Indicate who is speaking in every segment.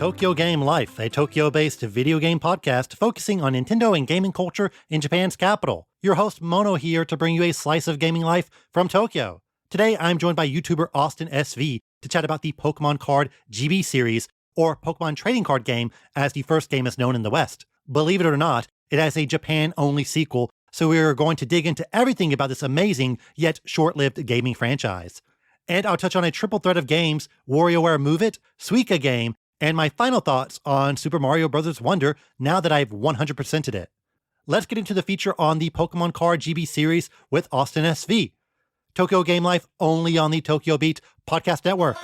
Speaker 1: Tokyo Game Life, a Tokyo-based video game podcast focusing on Nintendo and gaming culture in Japan's capital. Your host Mono here to bring you a slice of gaming life from Tokyo. Today, I'm joined by YouTuber AustinSV to chat about the Pokemon Card GB series, or Pokemon Trading Card Game as the first game is known in the West. Believe it or not, it has a Japan-only sequel, so we're going to dig into everything about this amazing yet short-lived gaming franchise. And I'll touch on a triple threat of games, WarioWare Move It, Suika Game, and my final thoughts on Super Mario Bros. Wonder now that I've 100%ed it. Let's get into the feature on the Pokemon Card GB series with AustinSV. Tokyo Game Life only on the Tokyo Beat Podcast Network.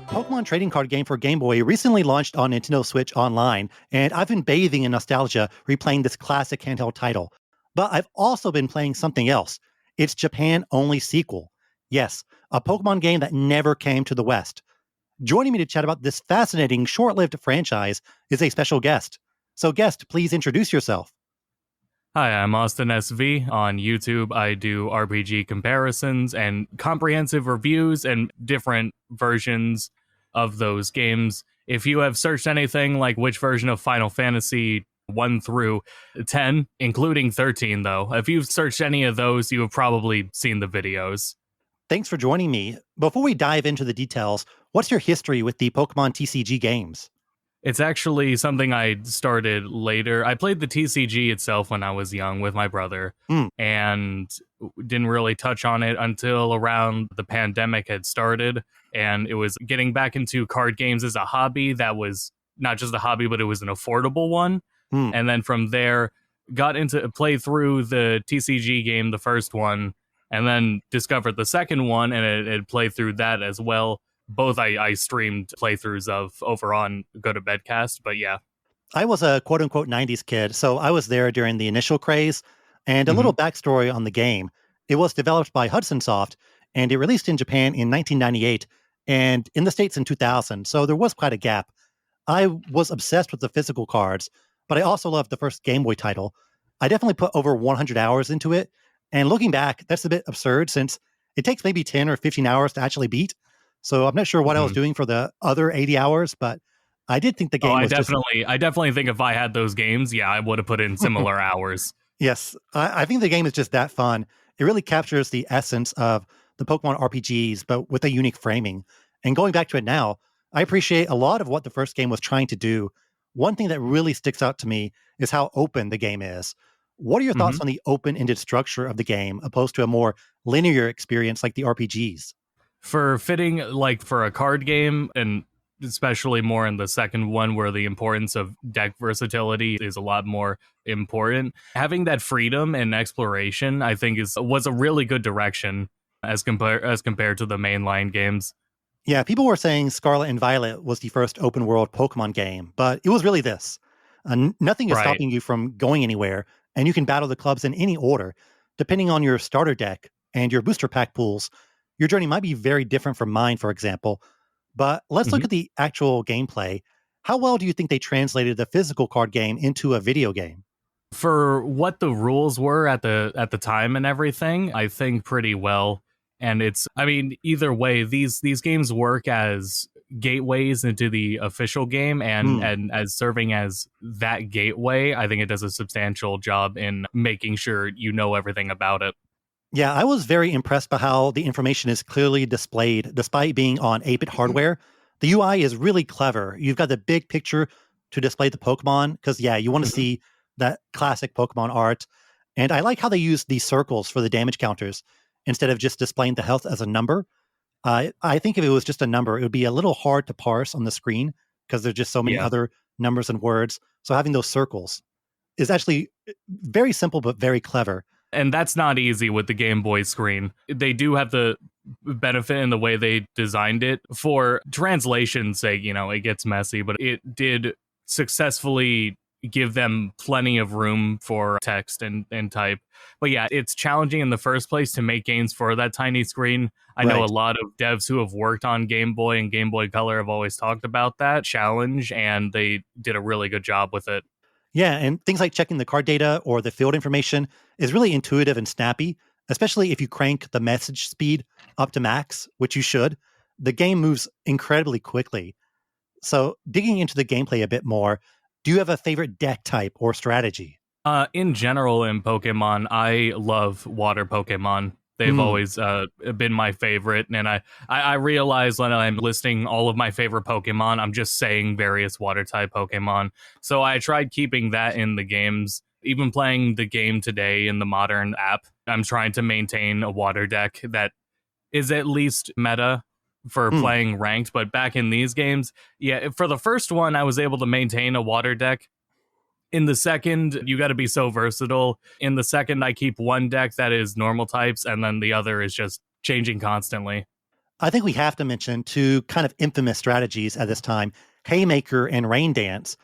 Speaker 1: Pokemon Trading Card Game for Game Boy recently launched on Nintendo Switch Online, and I've been bathing in nostalgia replaying this classic handheld title. But I've also been playing something else. Its Japan-only sequel. Yes, a Pokemon game that never came to the West. Joining me to chat about this fascinating, short-lived franchise is a special guest. So guest, please introduce yourself.
Speaker 2: Hi, I'm AustinSV. On YouTube, I do RPG comparisons and comprehensive reviews and different versions of those games. If you have searched anything like which version of Final Fantasy 1 through 10, including 13, though, if you've searched any of those, you have probably seen the videos.
Speaker 1: Thanks for joining me. Before we dive into the details, what's your history with the Pokemon TCG games?
Speaker 2: It's actually something I started later. I played the TCG itself when I was young with my brother and didn't really touch on it until around the pandemic had started. And it was getting back into card games as a hobby that was not just a hobby, but it was an affordable one. And then from there, got into play through the TCG game, the first one, and then discovered the second one and it played through that as well. Both I streamed playthroughs of over on Go to Bedcast, but yeah.
Speaker 1: I was a quote-unquote 90s kid, so I was there during the initial craze. And a little backstory on the game. It was developed by Hudson Soft, and it released in Japan in 1998, and in the States in 2000, so there was quite a gap. I was obsessed with the physical cards, but I also loved the first Game Boy title. I definitely put over 100 hours into it, and looking back, that's a bit absurd since it takes maybe 10 or 15 hours to actually beat. So I'm not sure what I was doing for the other 80 hours, but I did think the game was
Speaker 2: I definitely think if I had those games, yeah, I would have put in similar hours.
Speaker 1: Yes, I think the game is just that fun. It really captures the essence of the Pokemon RPGs, but with a unique framing. And going back to it now, I appreciate a lot of what the first game was trying to do. One thing that really sticks out to me is how open the game is. What are your thoughts on the open-ended structure of the game, opposed to a more linear experience like the RPGs?
Speaker 2: For fitting, like for a card game, and especially more in the second one where the importance of deck versatility is a lot more important, having that freedom and exploration, I think was a really good direction as compared to the mainline games.
Speaker 1: Yeah, people were saying Scarlet and Violet was the first open world Pokemon game, but it was really this. Nothing is stopping you from going anywhere, and you can battle the clubs in any order. Depending on your starter deck and your booster pack pools, your journey might be very different from mine, for example. But let's look at the actual gameplay. How well do you think they translated the physical card game into a video game?
Speaker 2: For what the rules were at the time and everything, I think pretty well. And either way, these games work as gateways into the official game, and as serving as that gateway, I think it does a substantial job in making sure you know everything about it.
Speaker 1: Yeah, I was very impressed by how the information is clearly displayed despite being on 8-bit hardware. The UI is really clever. You've got the big picture to display the Pokemon, because, yeah, you want to see that classic Pokemon art. And I like how they use these circles for the damage counters instead of just displaying the health as a number. I think if it was just a number, it would be a little hard to parse on the screen because there's just so many other numbers and words. So having those circles is actually very simple but very clever.
Speaker 2: And that's not easy with the Game Boy screen. They do have the benefit in the way they designed it. For translation's sake, it gets messy, but it did successfully give them plenty of room for text and type. But yeah, it's challenging in the first place to make games for that tiny screen. I know a lot of devs who have worked on Game Boy and Game Boy Color have always talked about that challenge, and they did a really good job with it.
Speaker 1: Yeah, and things like checking the card data or the field information is really intuitive and snappy. especially if you crank the message speed up to max, which you should. The game moves incredibly quickly. So, digging into the gameplay a bit more, do you have a favorite deck type or strategy?
Speaker 2: In general, in Pokemon, I love water Pokemon. They've
Speaker 1: Hmm.
Speaker 2: always been my favorite, and I realize when I'm listing all of my favorite Pokemon, I'm just saying various water type Pokemon. So I tried keeping that in the games. Even playing the game today in the modern app, I'm trying to maintain a water deck that is at least meta for
Speaker 1: Hmm.
Speaker 2: playing ranked. But back in these games, yeah, for the first one, I was able to maintain a water deck. In the second, you got to be so versatile. In the second, I keep one deck that is normal types, and then the other is just changing constantly.
Speaker 1: I think we have to mention two kind of infamous strategies at this time, Haymaker and Rain Dance.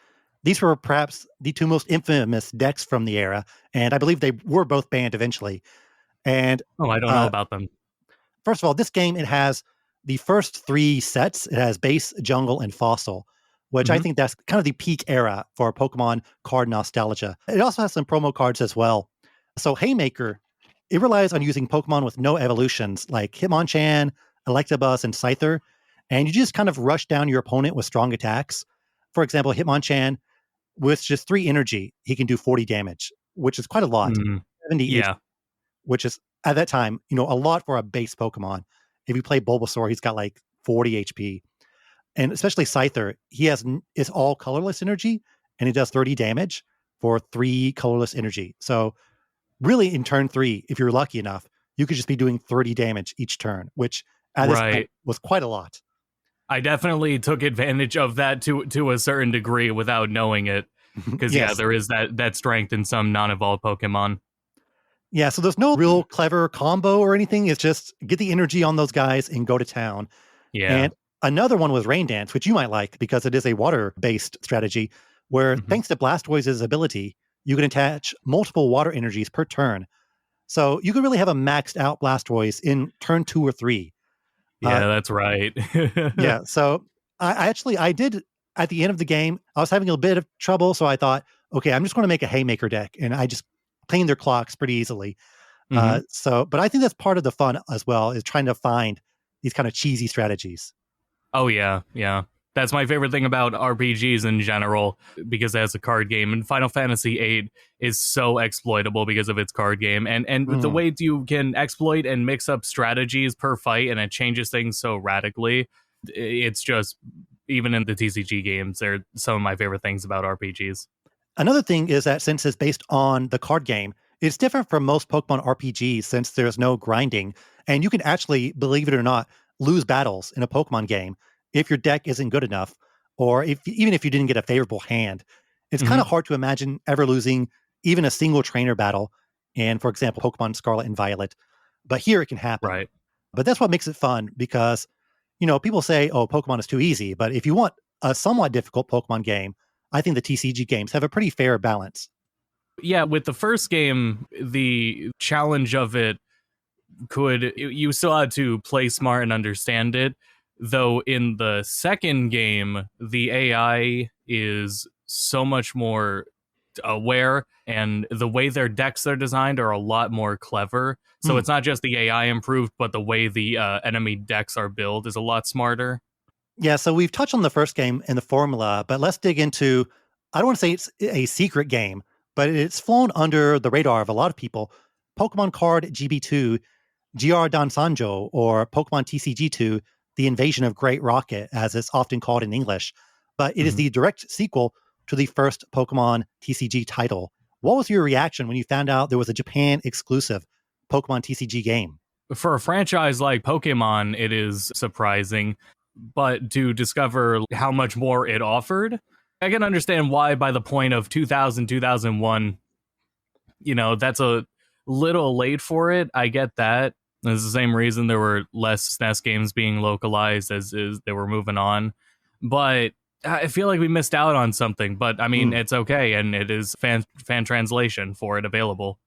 Speaker 1: These were perhaps the two most infamous decks from the era, and I believe they were both banned eventually. And
Speaker 2: Oh, I don't know
Speaker 1: uh,
Speaker 2: about them.
Speaker 1: first of all, this game, it has the first three sets. It has base, jungle, and fossil, which I
Speaker 2: Hmm.
Speaker 1: think that's kind of the peak era for Pokemon card nostalgia. It also has some promo cards as well. So Haymaker, it relies on using Pokemon with no evolutions like Hitmonchan, Electabuzz, and Scyther, and you just kind of rush down your opponent with strong attacks. For example, Hitmonchan, with just 3 energy, he can do 40 damage, which is quite a lot.
Speaker 2: Mm,
Speaker 1: 70
Speaker 2: yeah.
Speaker 1: which is at that time, a lot for a base Pokemon. If you play Bulbasaur, he's got like 40 HP. And especially Scyther, he is all colorless energy and he does 30 damage for 3 colorless energy. So really in turn 3, if you're lucky enough, you could just be doing 30 damage each turn, which at this time
Speaker 2: Right.
Speaker 1: was quite a lot.
Speaker 2: I definitely took advantage of that to a certain degree without knowing it. Because yeah,
Speaker 1: Yes.
Speaker 2: there is that strength in some non-evolved Pokemon.
Speaker 1: Yeah, so there's no real clever combo or anything. It's just get the energy on those guys and go to town.
Speaker 2: Yeah.
Speaker 1: And another one was Rain Dance, which you might like because it is a water-based strategy where
Speaker 2: Hmm.
Speaker 1: thanks to Blastoise's ability, you can attach multiple water energies per turn. So you can really have a maxed out Blastoise in turn 2 or 3. Uh,
Speaker 2: Yeah, that's right.
Speaker 1: yeah, so I did at the end of the game, I was having a bit of trouble, so I thought, okay, I'm just going to make a Haymaker deck, and I just cleaned their clocks pretty easily.
Speaker 2: Hmm.
Speaker 1: But I think that's part of the fun as well, is trying to find these kind of cheesy strategies.
Speaker 2: Oh yeah, yeah. That's my favorite thing about RPGs in general because as a card game, and Final Fantasy VIII is so exploitable because of its card game, and the
Speaker 1: Mm.
Speaker 2: way you can exploit and mix up strategies per fight, and it changes things so radically. It's just even in the TCG games, they're some of my favorite things about RPGs.
Speaker 1: Another thing is that since it's based on the card game, it's different from most Pokemon RPGs since there's no grinding, and you can actually, believe it or not, lose battles in a Pokemon game if your deck isn't good enough, or if even if you didn't get a favorable hand. It's kind
Speaker 2: Hmm.
Speaker 1: of hard to imagine ever losing even a single trainer battle in, for example, Pokemon Scarlet and Violet. But here it can happen.
Speaker 2: Right.
Speaker 1: But that's what makes it fun because, people say, oh, Pokemon is too easy. But if you want a somewhat difficult Pokemon game, I think the TCG games have a pretty fair balance.
Speaker 2: Yeah, with the first game, the challenge of it you still had to play smart and understand it, though in the second game the AI is so much more aware, and the way their decks are designed are a lot more clever, so
Speaker 1: Hmm.
Speaker 2: it's not just the AI improved, but the way the enemy decks are built is a lot smarter.
Speaker 1: Yeah, so we've touched on the first game and the formula, but let's dig into, I don't want to say it's a secret game, but it's flown under the radar of a lot of people. Pokemon Card GB2, GR Dansanjo, or Pokemon TCG2, The Invasion of Great Rocket, as it's often called in English. But it is
Speaker 2: Mhm.
Speaker 1: the direct sequel to the first Pokemon TCG title. What was your reaction when you found out there was a Japan exclusive Pokemon TCG game?
Speaker 2: For a franchise like Pokemon, it is surprising, but to discover how much more it offered, I can understand why by the point of 2000, 2001, that's a little late for it. I get that. It's the same reason there were less SNES games being localized as is they were moving on. But I feel like we missed out on something. But I mean,
Speaker 1: Hmm.
Speaker 2: it's okay, and it is fan translation for it available.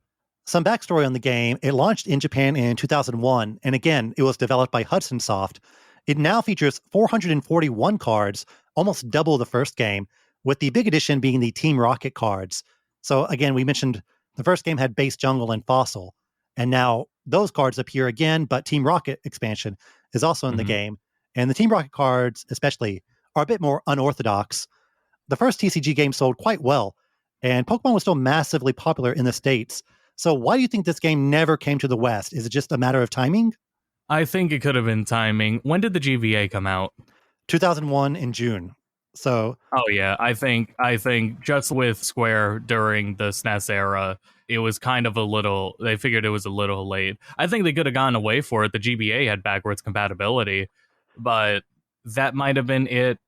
Speaker 1: Some backstory on the game. It launched in Japan in 2001, and again, it was developed by Hudson Soft. It now features 441 cards, almost double the first game, with the big addition being the Team Rocket cards. So again, we mentioned the first game had base jungle and fossil. And now those cards appear again, but Team Rocket expansion is also in the
Speaker 2: Mhm.
Speaker 1: game. And the Team Rocket cards, especially, are a bit more unorthodox. The first TCG game sold quite well, and Pokemon was still massively popular in the States. So why do you think this game never came to the West? Is it just a matter of timing?
Speaker 2: I think it could have been timing. When did the GVA come out?
Speaker 1: 2001 in June. So,
Speaker 2: Oh yeah, I think just with Square during the SNES era, it was kind of a little. They figured it was a little late. I think they could have gone away for it. The GBA had backwards compatibility, but that might have been it.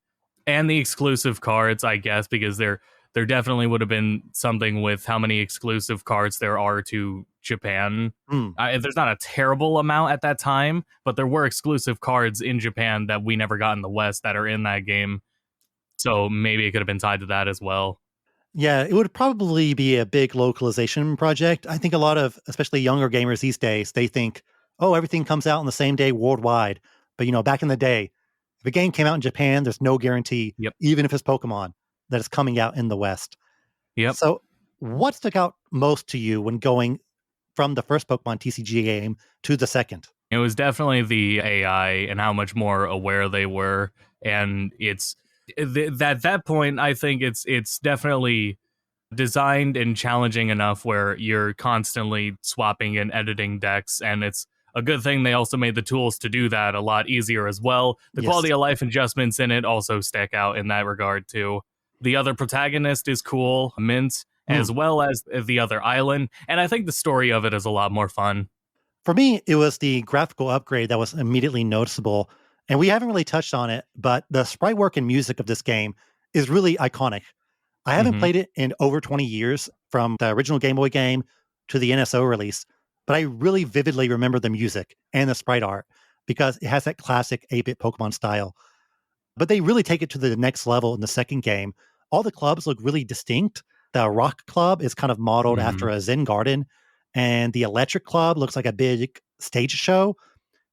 Speaker 2: And the exclusive cards, I guess, because there definitely would have been something with how many exclusive cards there are to Japan.
Speaker 1: hmm.
Speaker 2: There's not a terrible amount at that time, but there were exclusive cards in Japan that we never got in the West that are in that game. So maybe it could have been tied to that as well.
Speaker 1: Yeah, it would probably be a big localization project. I think a lot of, especially younger gamers these days, they think, oh, everything comes out on the same day worldwide. But, back in the day, if a game came out in Japan, there's no guarantee,
Speaker 2: Yep.
Speaker 1: even if it's Pokemon, that it's coming out in the West.
Speaker 2: Yep.
Speaker 1: So, what stuck out most to you when going from the first Pokemon TCG game to the second?
Speaker 2: It was definitely the AI and how much more aware they were. And it's at that point, I think it's definitely designed and challenging enough where you're constantly swapping and editing decks, and it's a good thing they also made the tools to do that a lot easier as well. The
Speaker 1: Yes.
Speaker 2: quality of life adjustments in it also stack out in that regard too. The other protagonist is cool, Mint,
Speaker 1: Hmm.
Speaker 2: as well as the other island, and I think the story of it is a lot more fun.
Speaker 1: For me, it was the graphical upgrade that was immediately noticeable. And we haven't really touched on it, but the sprite work and music of this game is really iconic. I haven't
Speaker 2: Hmm.
Speaker 1: played it in over 20 years from the original Game Boy game to the NSO release, but I really vividly remember the music and the sprite art because it has that classic 8-bit Pokemon style. But they really take it to the next level in the second game. All the clubs look really distinct. The Rock Club is kind of modeled
Speaker 2: Hmm.
Speaker 1: after a Zen garden, and the Electric Club looks like a big stage show.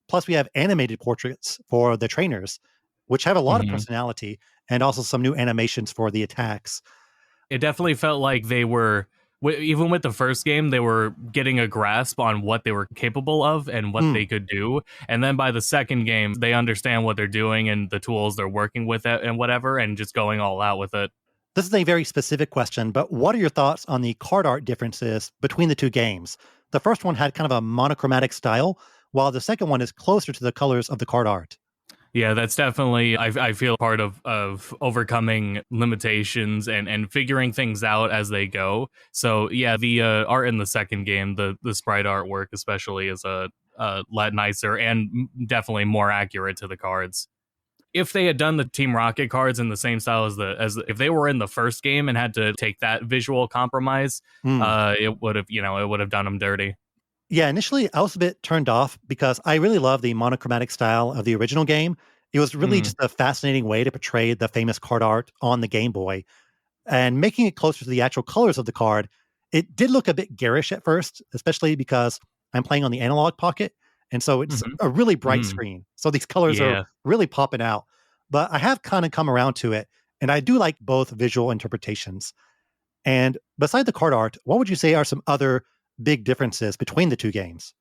Speaker 1: Plus, we have animated portraits for the trainers, which have a lot of
Speaker 2: Hmm.
Speaker 1: personality, and also some new animations for the attacks.
Speaker 2: It definitely felt like they were, even with the first game, they were getting a grasp on what they were capable of and what
Speaker 1: Hmm.
Speaker 2: they could do. And then by the second game, they understand what they're doing and the tools they're working with and whatever, and just going all out with it.
Speaker 1: This is a very specific question, but what are your thoughts on the card art differences between the two games? The first one had kind of a monochromatic style, while the second one is closer to the colors of the card art.
Speaker 2: Yeah, that's definitely, I feel, part of overcoming limitations and figuring things out as they go. So yeah, the art in the second game, the sprite artwork especially, is a lot nicer and definitely more accurate to the cards. If they had done the Team Rocket cards in the same style as if they were in the first game and had to take that visual compromise,
Speaker 1: Hmm.
Speaker 2: it would have, it would have done them dirty.
Speaker 1: Yeah, initially I was a bit turned off because I really love the monochromatic style of the original game. It was really
Speaker 2: Mm,
Speaker 1: just a fascinating way to portray the famous card art on the Game Boy. And making it closer to the actual colors of the card, it did look a bit garish at first, especially because I'm playing on the analog pocket. And so it's
Speaker 2: hmm
Speaker 1: a really bright
Speaker 2: mm,
Speaker 1: screen. So these colors are
Speaker 2: yeah.
Speaker 1: really popping out. But I have kind of come around to it. And I do like both visual interpretations. And beside the card art, what would you say are some other big differences between the two games?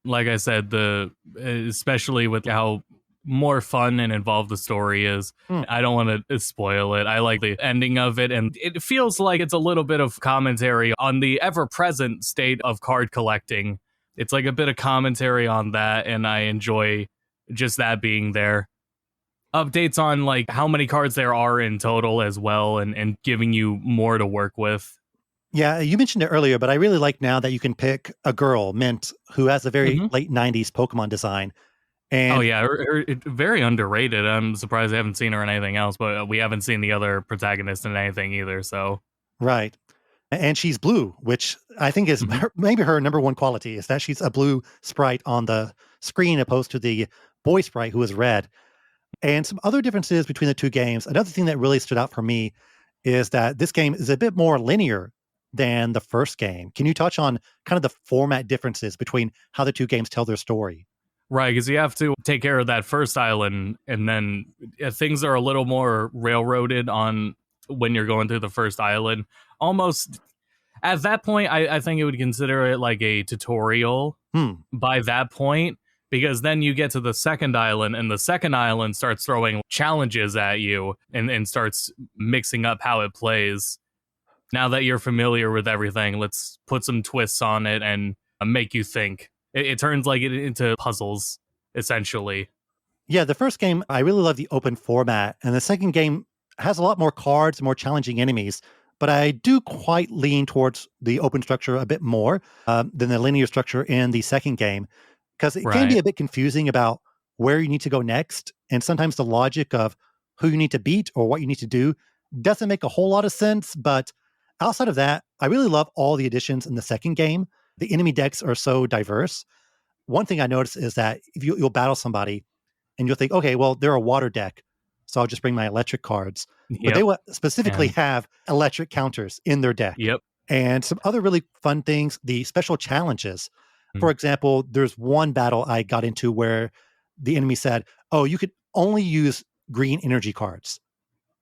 Speaker 2: Like I said, the especially with how more fun and involved the story is.
Speaker 1: Hmm.
Speaker 2: I don't want to spoil it. I like the ending of it, and it feels like it's a little bit of commentary on the ever-present state of card collecting. It's like a bit of commentary on that, and I enjoy just that being there. Updates on like how many cards there are in total as well, and giving you more to work with.
Speaker 1: Yeah, you mentioned it earlier, but I really like now that you can pick a girl, Mint, who has a very
Speaker 2: Hmm.
Speaker 1: late 90s Pokemon design.
Speaker 2: Oh
Speaker 1: And
Speaker 2: yeah, very underrated. I'm surprised I haven't seen her in anything else, but we haven't seen the other protagonist in anything either. So,
Speaker 1: right. And she's blue, which I think is
Speaker 2: mhm.
Speaker 1: maybe her number one quality is that she's a blue sprite on the screen opposed to the boy sprite who is red. And some other differences between the two games. Another thing that really stood out for me is that this game is a bit more linear than the first game. Can you touch on kind of the format differences between how the two games tell their story?
Speaker 2: Right, because you have to take care of that first island, and then things are a little more railroaded on when you're going through the first island. Almost at that point, I think it would consider it like a tutorial by that point, because then you get to the second island and the second island starts throwing challenges at you and starts mixing up how it plays. Now that you're familiar with everything, let's put some twists on it and make you think. It turns like it into puzzles, essentially.
Speaker 1: Yeah, the first game, I really love the open format, and the second game has a lot more cards, more challenging enemies. But I do quite lean towards the open structure a bit more than the linear structure in the second game, because it can be
Speaker 2: Right.
Speaker 1: a bit confusing about where you need to go next. And sometimes the logic of who you need to beat or what you need to do doesn't make a whole lot of sense. But outside of that, I really love all the additions in the second game. The enemy decks are so diverse. One thing I noticed is that if you'll battle somebody, and you'll think, okay, well, they're a water deck, so I'll just bring my electric cards. But they
Speaker 2: Yep.
Speaker 1: will specifically
Speaker 2: And
Speaker 1: have electric counters in their deck.
Speaker 2: yep.
Speaker 1: And some other really fun things, the special challenges.
Speaker 2: Mm.
Speaker 1: For example, there's one battle I got into where the enemy said, oh, you could only use green energy cards.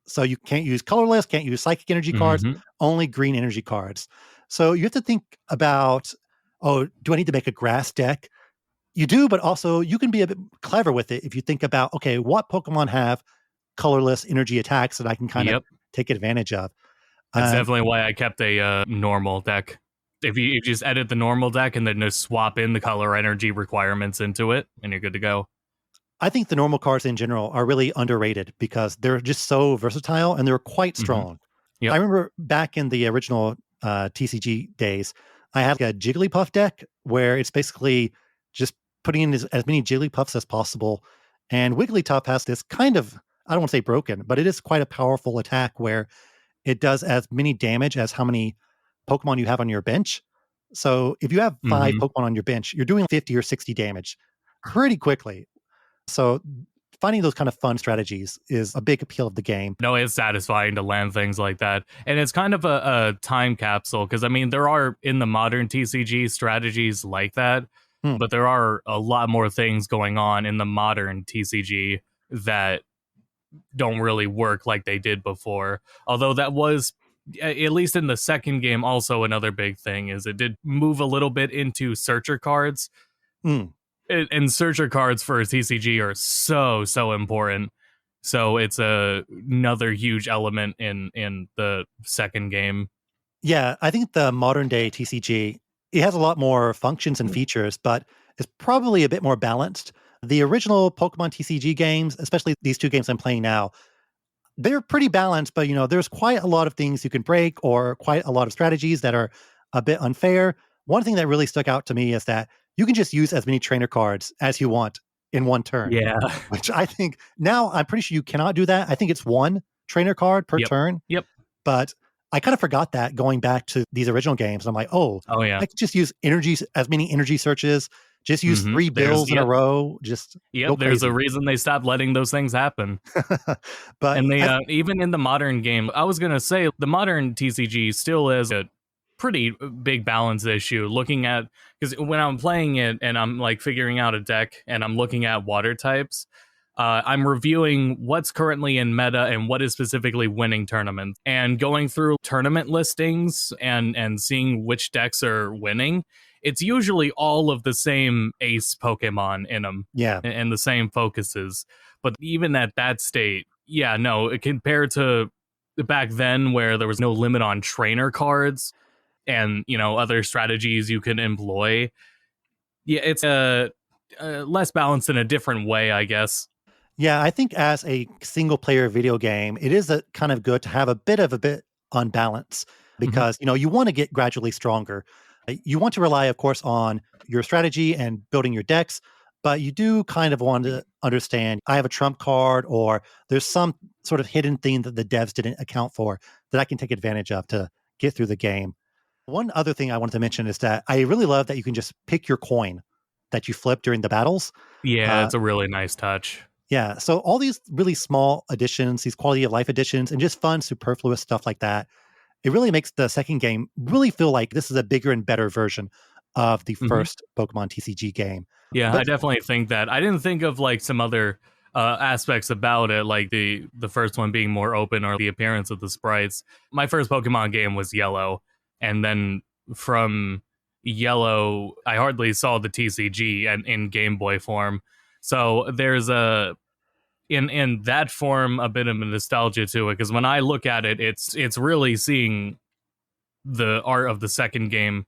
Speaker 1: So you can't use colorless, can't use psychic energy cards,
Speaker 2: Mm-hmm.
Speaker 1: only green energy cards. So you have to think about, oh, do I need to make a grass deck? You do, but also you can be a bit clever with it if you think about, okay, what Pokemon have colorless energy attacks that I can kind of
Speaker 2: Yep.
Speaker 1: take advantage of.
Speaker 2: That's
Speaker 1: Um,
Speaker 2: definitely why I kept a normal deck. If you just edit the normal deck and then just swap in the color energy requirements into it, and you're good to go.
Speaker 1: I think the normal cards in general are really underrated because they're just so versatile and they're quite
Speaker 2: Mm-hmm.
Speaker 1: strong. I
Speaker 2: Yep.
Speaker 1: remember back in the original TCG days, I had a Jigglypuff deck where it's basically just putting in as many Jigglypuffs as possible. And Wigglytuff has this kind of, I don't want to say broken, but it is quite a powerful attack where it does as many damage as how many Pokemon you have on your bench. So if you have 5
Speaker 2: Mm-hmm.
Speaker 1: Pokemon on your bench, you're doing 50 or 60 damage pretty quickly. So finding those kind of fun strategies is a big appeal of the game.
Speaker 2: No, it's satisfying to land things like that. And it's kind of a time capsule because, I mean, there are in the modern TCG strategies like that,
Speaker 1: Hmm.
Speaker 2: but there are a lot more things going on in the modern TCG that don't really work like they did before. Although that was, at least in the second game, also another big thing is it did move a little bit into searcher cards.
Speaker 1: Hmm.
Speaker 2: And searcher cards for TCG are so important. So it's another huge element in the second game.
Speaker 1: Yeah, I think the modern day TCG, it has a lot more functions and features, but it's probably a bit more balanced. The original Pokemon TCG games, especially these 2 games I'm playing now, they're pretty balanced, but there's quite a lot of things you can break or quite a lot of strategies that are a bit unfair. One thing that really stuck out to me is that you can just use as many trainer cards as you want in one turn,
Speaker 2: Yeah.
Speaker 1: which I think now I'm pretty sure you cannot do that. I think it's 1 trainer card per
Speaker 2: Yep.
Speaker 1: turn,
Speaker 2: Yep.
Speaker 1: but I kind of forgot that going back to these original games. I'm like, oh,
Speaker 2: Oh yeah.
Speaker 1: I could just use energies as many energy searches, just use
Speaker 2: Mm-hmm.
Speaker 1: 3 bills in a row, just go
Speaker 2: There's a
Speaker 1: crazy.
Speaker 2: reason they stopped letting those things happen.
Speaker 1: But
Speaker 2: And they even in the modern game, I was gonna say the modern TCG still is a pretty big balance issue. Looking at, because when I'm playing it and I'm like figuring out a deck and I'm looking at water types, I'm reviewing what's currently in meta and what is specifically winning tournaments, and going through tournament listings and seeing which decks are winning. It's usually all of the same ace Pokemon in them
Speaker 1: yeah.
Speaker 2: and the same focuses. But even at that state, yeah, no, compared to back then where there was no limit on trainer cards and, other strategies you can employ, yeah, it's less balanced in a different way, I guess.
Speaker 1: Yeah, I think as a single player video game, it is a kind of good to have a bit on balance
Speaker 2: Hmm.
Speaker 1: because you want to get gradually stronger. You want to rely, of course, on your strategy and building your decks, but you do kind of want to understand I have a trump card or there's some sort of hidden thing that the devs didn't account for that I can take advantage of to get through the game. One other thing I wanted to mention is that I really love that you can just pick your coin that you flip during the battles.
Speaker 2: Yeah,
Speaker 1: Uh,
Speaker 2: it's a really nice touch.
Speaker 1: yeah. So all these really small additions, these quality of life additions, and just fun, superfluous stuff like that, it really makes the second game really feel like this is a bigger and better version of the
Speaker 2: Hmm.
Speaker 1: first Pokemon TCG game.
Speaker 2: Yeah, I
Speaker 1: But
Speaker 2: definitely think that. I didn't think of like some other aspects about it, like the first one being more open or the appearance of the sprites. My first Pokemon game was Yellow, and then from Yellow, I hardly saw the TCG and in Game Boy form. So there's in that form a bit of a nostalgia to it, because when I look at it, it's really seeing the art of the second game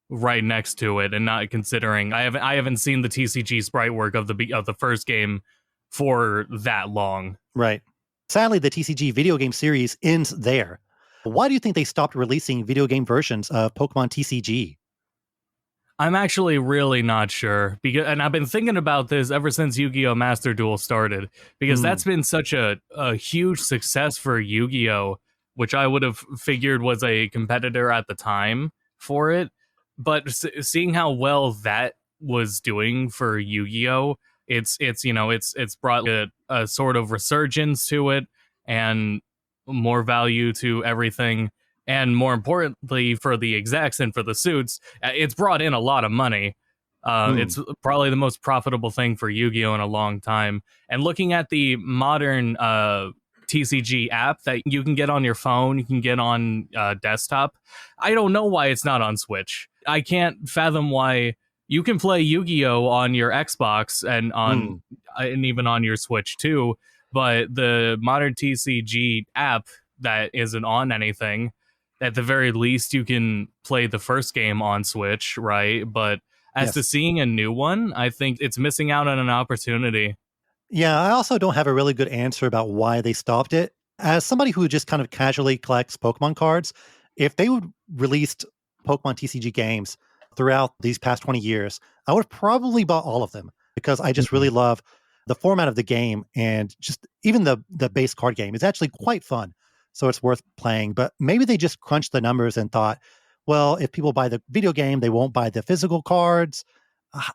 Speaker 2: right next to it, and not considering I haven't seen the TCG sprite work of the first game for that long.
Speaker 1: Right. Sadly, the TCG video game series ends there. Why do you think they stopped releasing video game versions of Pokemon TCG?
Speaker 2: I'm actually really not sure, because, and I've been thinking about this ever since Yu-Gi-Oh! Master Duel started, because
Speaker 1: Hmm.
Speaker 2: that's been such a huge success for Yu-Gi-Oh!, which I would have figured was a competitor at the time for it. But seeing how well that was doing for Yu-Gi-Oh!, it's brought a sort of resurgence to it, and more value to everything. And more importantly, for the execs and for the suits, it's brought in a lot of money.
Speaker 1: Hmm.
Speaker 2: It's probably the most profitable thing for Yu-Gi-Oh! In a long time. And looking at the modern TCG app that you can get on your phone, you can get on desktop, I don't know why it's not on Switch. I can't fathom why you can play Yu-Gi-Oh! On your Xbox
Speaker 1: Hmm.
Speaker 2: and even on your Switch too, but the modern TCG app that isn't on anything, at the very least you can play the first game on Switch, right? But as to
Speaker 1: Yes.
Speaker 2: seeing a new one, I think it's missing out on an opportunity.
Speaker 1: Yeah, I also don't have a really good answer about why they stopped it. As somebody who just kind of casually collects Pokemon cards, if they would released Pokemon TCG games throughout these past 20 years, I would have probably bought all of them because I just
Speaker 2: Mhm.
Speaker 1: really love the format of the game, and just even the base card game is actually quite fun. So it's worth playing. But maybe they just crunched the numbers and thought, well, if people buy the video game, they won't buy the physical cards.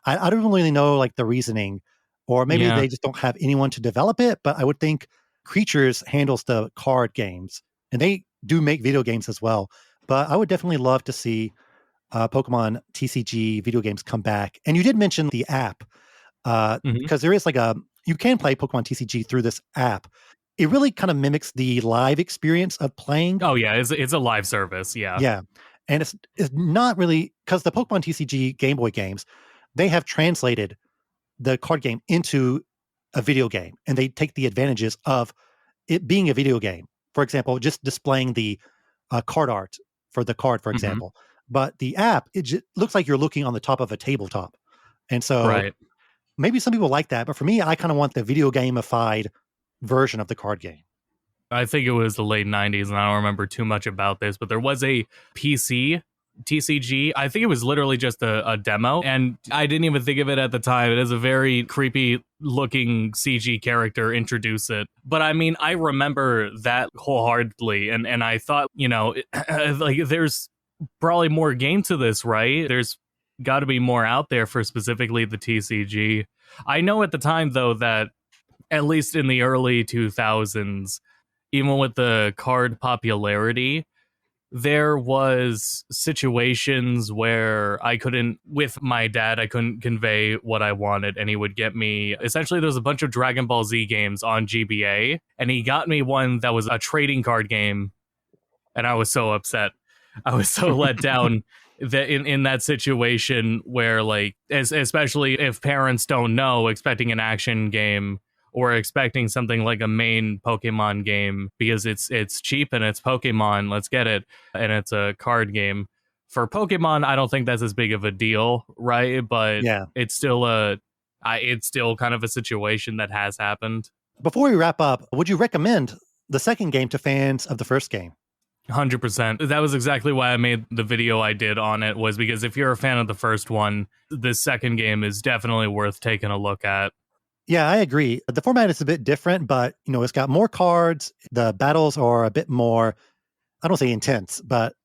Speaker 1: I don't really know like the reasoning, or maybe
Speaker 2: Yeah.
Speaker 1: they just don't have anyone to develop it. But I would think Creatures handles the card games, and they do make video games as well. But I would definitely love to see Pokemon TCG video games come back. And you did mention the app,
Speaker 2: Mhm.
Speaker 1: because there is like you can play Pokemon TCG through this app. It really kind of mimics the live experience of playing.
Speaker 2: Oh yeah, it's a live service. Yeah.
Speaker 1: Yeah. And it's not really because the Pokemon TCG Game Boy games, they have translated the card game into a video game, and they take the advantages of it being a video game. For example, just displaying the card art for the card, for
Speaker 2: Hmm.
Speaker 1: example. But the app, it just looks like you're looking on the top of a tabletop. And so
Speaker 2: Right.
Speaker 1: maybe some people like that, but for me, I kind of want the video gamified version of the card game.
Speaker 2: I think it was the late 90s, and I don't remember too much about this, but there was a PC TCG. I think it was literally just a demo, and I didn't even think of it at the time. It is a very creepy looking CG character, introduce it. But I mean, I remember that wholeheartedly, and I thought, like there's probably more game to this, right? There's got to be more out there for specifically the TCG. I know at the time, though, that at least in the early 2000s, even with the card popularity, there was situations where I couldn't, with my dad, I couldn't convey what I wanted, and he would get me, essentially there was a bunch of Dragon Ball Z games on GBA, and he got me one that was a trading card game, and I was so upset. I was so let down that in that situation where, like, especially if parents don't know, expecting an action game or expecting something like a main Pokemon game because it's cheap and it's Pokemon, let's get it, and it's a card game. For Pokemon, I don't think that's as big of a deal, right? But
Speaker 1: Yeah.
Speaker 2: it's still kind of a situation that has happened.
Speaker 1: Before we wrap up, would you recommend the second game to fans of the first game?
Speaker 2: 100%. That was exactly why I made the video I did on it, was because if you're a fan of the first one, the second game is definitely worth taking a look at.
Speaker 1: Yeah, I agree. The format is a bit different, but it's got more cards. The battles are a bit more, I don't say intense, but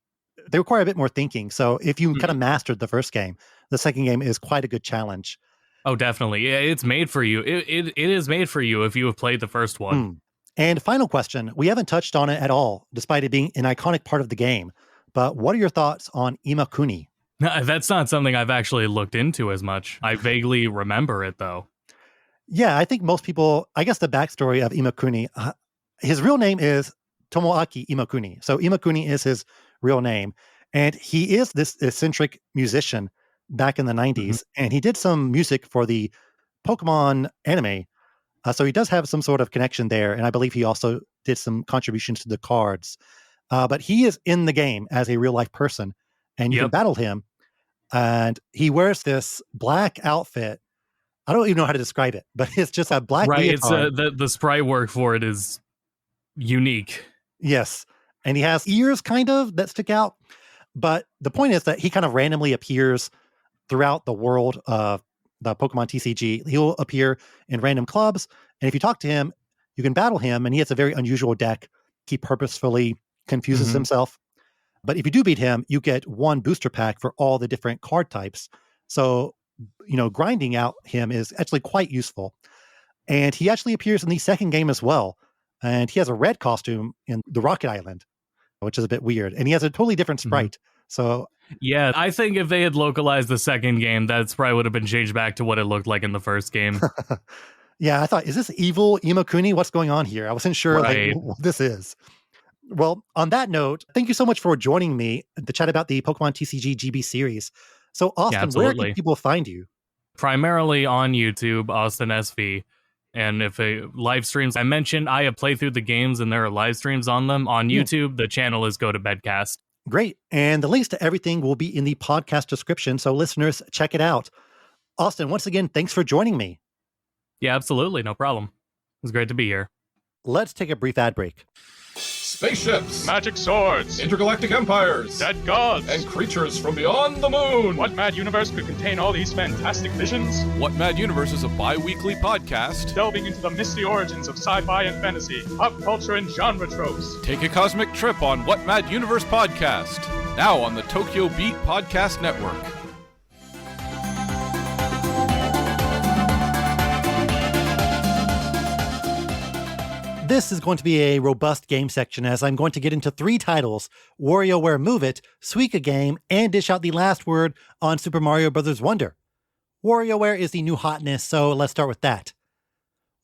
Speaker 1: they require a bit more thinking. So if you kind
Speaker 2: Mhm.
Speaker 1: of mastered the first game, the second game is quite a good challenge.
Speaker 2: Oh, definitely. Yeah, it's made for you. It is made for you if you have played the first one.
Speaker 1: Hmm. And final question. We haven't touched on it at all, despite it being an iconic part of the game. But what are your thoughts on Imakuni?
Speaker 2: That's not something I've actually looked into as much. I vaguely remember it though.
Speaker 1: Yeah, I think most people, I guess the backstory of Imakuni, his real name is Tomoaki Imakuni. So Imakuni is his real name. And he is this eccentric musician back in the 90s, and he did some music for the Pokemon anime. So he does have some sort of connection there, and I believe he also did some contributions to the cards. But he is in the game as a real life person, and you can battle him. And he wears this black outfit. I don't even know how to describe it, but it's just a black leotard.
Speaker 2: It's the sprite work for it is unique.
Speaker 1: Yes, and he has ears kind of that stick out. But the point is that he kind of randomly appears throughout the world of the Pokemon TCG. He'll appear in random clubs, and if you talk to him, you can battle him, and he has a very unusual deck. He purposefully confuses himself. But if you do beat him, you get one booster pack for all the different card types. So, grinding out him is actually quite useful. And he actually appears in the second game as well. And he has a red costume in the Rocket Island, which is a bit weird. And he has a totally different sprite. So
Speaker 2: yeah, I think if they had localized the second game, that sprite would have been changed back to what it looked like in the first game.
Speaker 1: Yeah, I thought, is this evil Imakuni? What's going on here? I wasn't sure what this is. Well, on that note, thank you so much for joining me to chat about the Pokemon TCG GB series. So, Austin, where can people find you?
Speaker 2: Primarily on YouTube, AustinSV. And if live streams, I mentioned I have played through the games and there are live streams on them. On YouTube, the channel is Go to Bedcast.
Speaker 1: Great. And the links to everything will be in the podcast description. So listeners, check it out. Austin, once again, thanks for joining me.
Speaker 2: Yeah, absolutely. No problem. It was great to be here.
Speaker 1: Let's take a brief ad break.
Speaker 3: Spaceships,
Speaker 4: magic swords,
Speaker 3: intergalactic empires,
Speaker 4: dead gods,
Speaker 3: and creatures from beyond the moon.
Speaker 4: What mad universe could contain all these fantastic visions?
Speaker 5: What Mad Universe is a bi-weekly podcast
Speaker 4: delving into the misty origins of sci-fi and fantasy, pop culture and genre tropes.
Speaker 5: Take a cosmic trip on What Mad Universe podcast, now on the Tokyo Beat Podcast Network.
Speaker 1: This is going to be a robust game section as I'm going to get into 3 titles, WarioWare Move It, Suika Game, and dish out the last word on Super Mario Bros. Wonder. WarioWare is the new hotness, so let's start with that.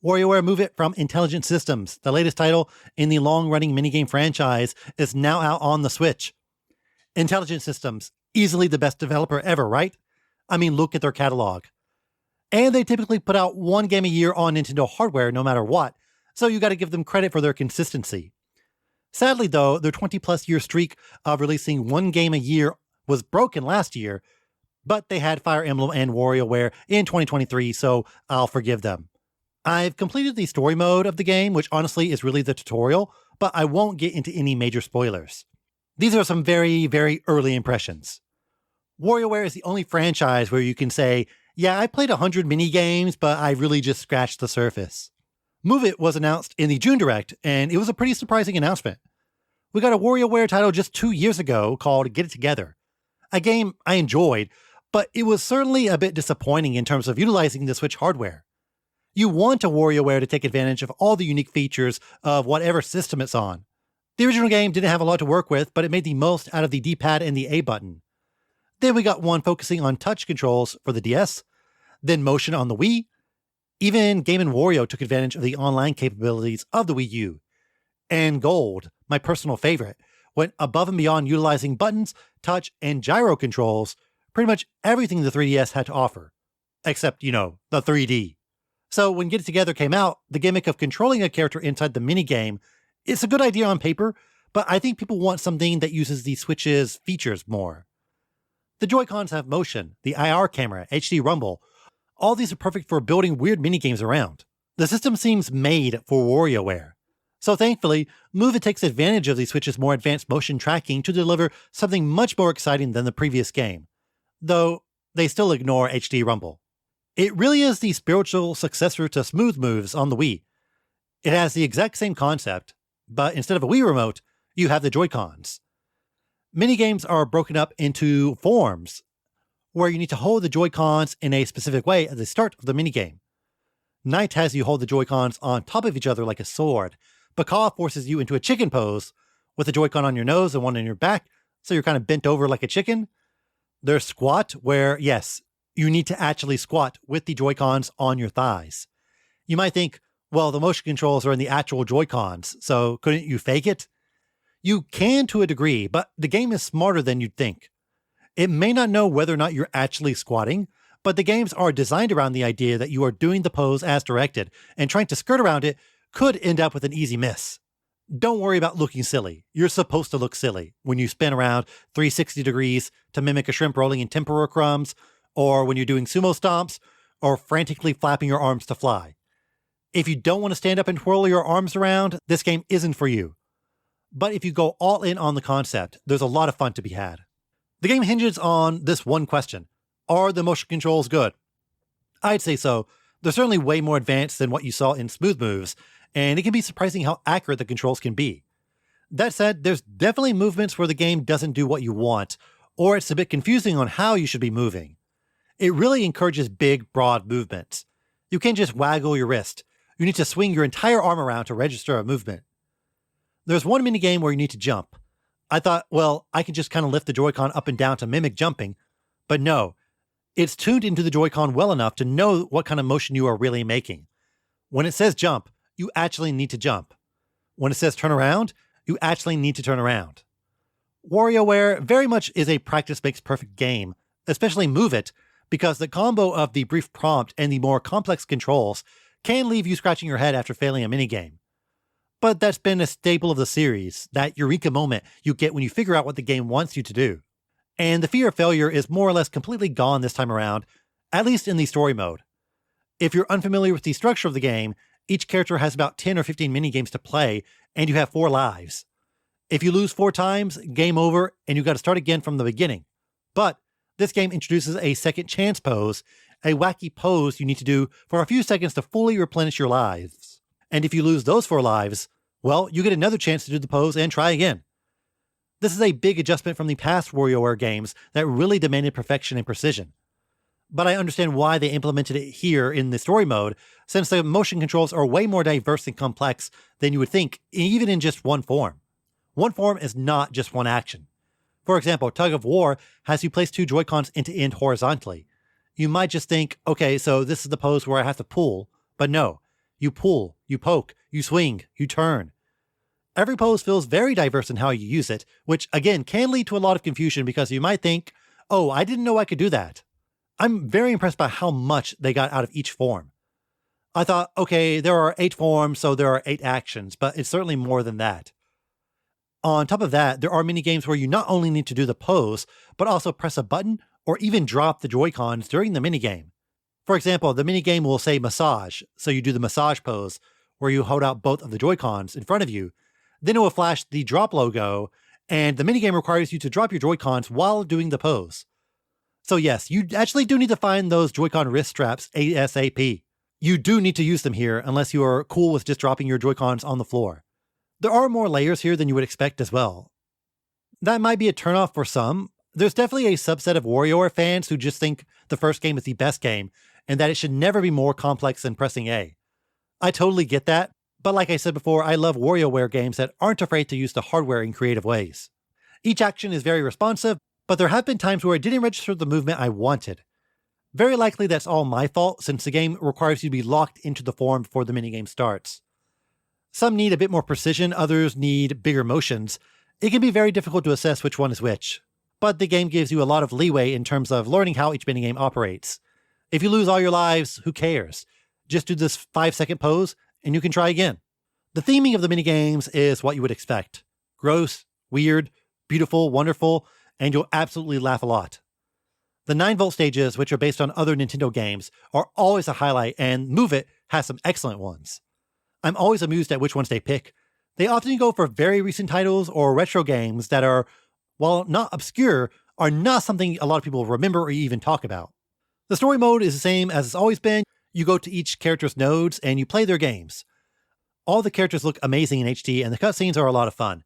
Speaker 1: WarioWare Move It from Intelligent Systems, the latest title in the long-running minigame franchise, is now out on the Switch. Intelligent Systems, easily the best developer ever, right? I mean, look at their catalog. And they typically put out one game a year on Nintendo hardware no matter what, so you got to give them credit for their consistency. Sadly, though, their 20-plus year streak of releasing one game a year was broken last year, but they had Fire Emblem and WarioWare in 2023, so I'll forgive them. I've completed the story mode of the game, which honestly is really the tutorial, but I won't get into any major spoilers. These are some very, very early impressions. WarioWare is the only franchise where you can say, yeah, I played 100 mini-games, but I really just scratched the surface. Move It was announced in the June Direct, and it was a pretty surprising announcement. We got a WarioWare title just 2 years ago called Get It Together. A game I enjoyed, but it was certainly a bit disappointing in terms of utilizing the Switch hardware. You want a WarioWare to take advantage of all the unique features of whatever system it's on. The original game didn't have a lot to work with, but it made the most out of the D-pad and the A button. Then we got one focusing on touch controls for the DS, then motion on the Wii. Even Game & Wario took advantage of the online capabilities of the Wii U. And Gold, my personal favorite, went above and beyond utilizing buttons, touch, and gyro controls, pretty much everything the 3DS had to offer. Except, the 3D. So when Get It Together came out, the gimmick of controlling a character inside the minigame, it's a good idea on paper, but I think people want something that uses the Switch's features more. The Joy-Cons have motion, the IR camera, HD rumble. All these are perfect for building weird minigames around. The system seems made for WarioWare. So thankfully, Move It takes advantage of the Switch's more advanced motion tracking to deliver something much more exciting than the previous game. Though, they still ignore HD rumble. It really is the spiritual successor to Smooth Moves on the Wii. It has the exact same concept, but instead of a Wii remote, you have the Joy-Cons. Minigames are broken up into forms, where you need to hold the Joy-Cons in a specific way at the start of the minigame. Night has you hold the Joy-Cons on top of each other like a sword. Bakaw forces you into a chicken pose, with a Joy-Con on your nose and one on your back, so you're kind of bent over like a chicken. There's Squat, where, yes, you need to actually squat with the Joy-Cons on your thighs. You might think, well, the motion controls are in the actual Joy-Cons, so couldn't you fake it? You can to a degree, but the game is smarter than you'd think. It may not know whether or not you're actually squatting, but the games are designed around the idea that you are doing the pose as directed, and trying to skirt around it could end up with an easy miss. Don't worry about looking silly. You're supposed to look silly when you spin around 360 degrees to mimic a shrimp rolling in tempura crumbs, or when you're doing sumo stomps, or frantically flapping your arms to fly. If you don't want to stand up and twirl your arms around, this game isn't for you. But if you go all in on the concept, there's a lot of fun to be had. The game hinges on this one question. Are the motion controls good? I'd say so. They're certainly way more advanced than what you saw in Smooth Moves, and it can be surprising how accurate the controls can be. That said, there's definitely movements where the game doesn't do what you want, or it's a bit confusing on how you should be moving. It really encourages big, broad movements. You can't just waggle your wrist. You need to swing your entire arm around to register a movement. There's one minigame where you need to jump. I thought, well, I can just kind of lift the Joy-Con up and down to mimic jumping, but no. It's tuned into the Joy-Con well enough to know what kind of motion you are really making. When it says jump, you actually need to jump. When it says turn around, you actually need to turn around. WarioWare very much is a practice makes perfect game, especially Move It, because the combo of the brief prompt and the more complex controls can leave you scratching your head after failing a minigame. But that's been a staple of the series, that eureka moment you get when you figure out what the game wants you to do. And the fear of failure is more or less completely gone this time around, at least in the story mode. If you're unfamiliar with the structure of the game, each character has about 10 or 15 minigames to play, and you have 4 lives. If you lose 4 times, game over, and you got to start again from the beginning. But this game introduces a second chance pose, a wacky pose you need to do for a few seconds to fully replenish your lives. And if you lose those 4 lives, well, you get another chance to do the pose and try again. This is a big adjustment from the past WarioWare games that really demanded perfection and precision. But I understand why they implemented it here in the story mode, since the motion controls are way more diverse and complex than you would think, even in just one form. One form is not just one action. For example, Tug of War has you place 2 Joy-Cons end-to-end horizontally. You might just think, okay, so this is the pose where I have to pull, but no. You pull, you poke, you swing, you turn. Every pose feels very diverse in how you use it, which again can lead to a lot of confusion because you might think, oh, I didn't know I could do that. I'm very impressed by how much they got out of each form. I thought, okay, there are 8 forms, so there are 8 actions, but it's certainly more than that. On top of that, there are mini games where you not only need to do the pose, but also press a button or even drop the Joy-Cons during the minigame. For example, the minigame will say massage, so you do the massage pose, where you hold out both of the Joy-Cons in front of you. Then it will flash the drop logo, and the minigame requires you to drop your Joy-Cons while doing the pose. So yes, you actually do need to find those Joy-Con wrist straps ASAP. You do need to use them here, unless you are cool with just dropping your Joy-Cons on the floor. There are more layers here than you would expect as well. That might be a turnoff for some. There's definitely a subset of WarioWare fans who just think the first game is the best game, and that it should never be more complex than pressing A. I totally get that, but like I said before, I love WarioWare games that aren't afraid to use the hardware in creative ways. Each action is very responsive, but there have been times where it didn't register the movement I wanted. Very likely that's all my fault, since the game requires you to be locked into the form before the minigame starts. Some need a bit more precision, others need bigger motions. It can be very difficult to assess which one is which, but the game gives you a lot of leeway in terms of learning how each minigame operates. If you lose all your lives, who cares? Just do this 5-second pose, and you can try again. The theming of the minigames is what you would expect. Gross, weird, beautiful, wonderful, and you'll absolutely laugh a lot. The 9-volt stages, which are based on other Nintendo games, are always a highlight, and Move It has some excellent ones. I'm always amused at which ones they pick. They often go for very recent titles or retro games that are, while not obscure, are not something a lot of people remember or even talk about. The story mode is the same as it's always been. You go to each character's nodes and you play their games. All the characters look amazing in HD and the cutscenes are a lot of fun.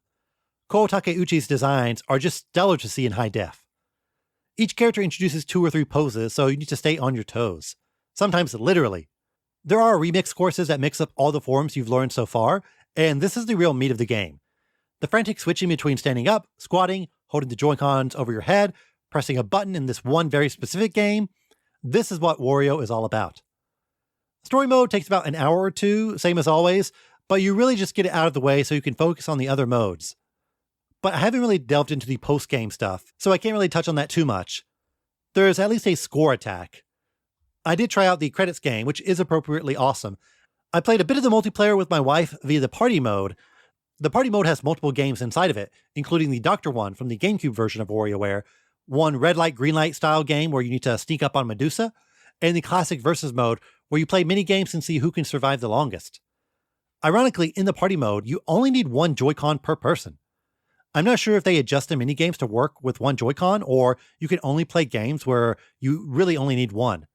Speaker 1: Ko Takeuchi's designs are just stellar to see in high def. Each character introduces 2 or 3 poses, so you need to stay on your toes. Sometimes literally. There are remix courses that mix up all the forms you've learned so far, and this is the real meat of the game. The frantic switching between standing up, squatting, holding the Joy-Cons over your head, pressing a button in this one very specific game, this is what Wario is all about. Story mode takes about an hour or 2, same as always, but you really just get it out of the way so you can focus on the other modes. but I haven't really delved into the post-game stuff, so I can't really touch on that too much. There's at least a score attack. I did try out the credits game, which is appropriately awesome. I played a bit of the multiplayer with my wife via the party mode. The party mode has multiple games inside of it, including the Doctor one from the GameCube version of WarioWare, one red light, green light style game where you need to sneak up on Medusa, and the classic versus mode where you play mini games and see who can survive the longest. Ironically, in the party mode, you only need one Joy-Con per person. I'm not sure if they adjust the minigames to work with one Joy-Con, or you can only play games where you really only need one.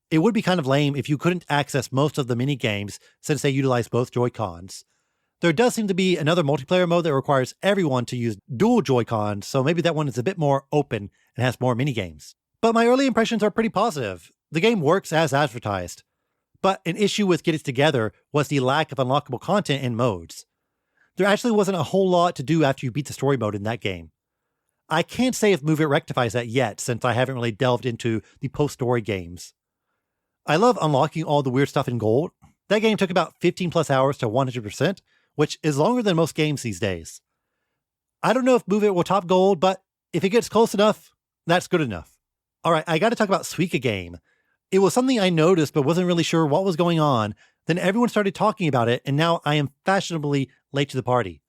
Speaker 1: It would be kind of lame if you couldn't access most of the minigames since they utilize both Joy-Cons. There does seem to be another multiplayer mode that requires everyone to use dual Joy-Cons, so maybe that one is a bit more open and has more minigames. But my early impressions are pretty positive. The game works as advertised. But an issue with Get It Together was the lack of unlockable content and modes. There actually wasn't a whole lot to do after you beat the story mode in that game. I can't say if Move It rectifies that yet, since I haven't really delved into the post-story games. I love unlocking all the weird stuff in gold. That game took about 15 plus hours to 100%, which is longer than most games these days. I don't know if Move It will top gold, but if it gets close enough, that's good enough. Alright, I gotta talk about Suika Game. It was something I noticed but wasn't really sure what was going on. Then everyone started talking about it, and now I am fashionably late to the party.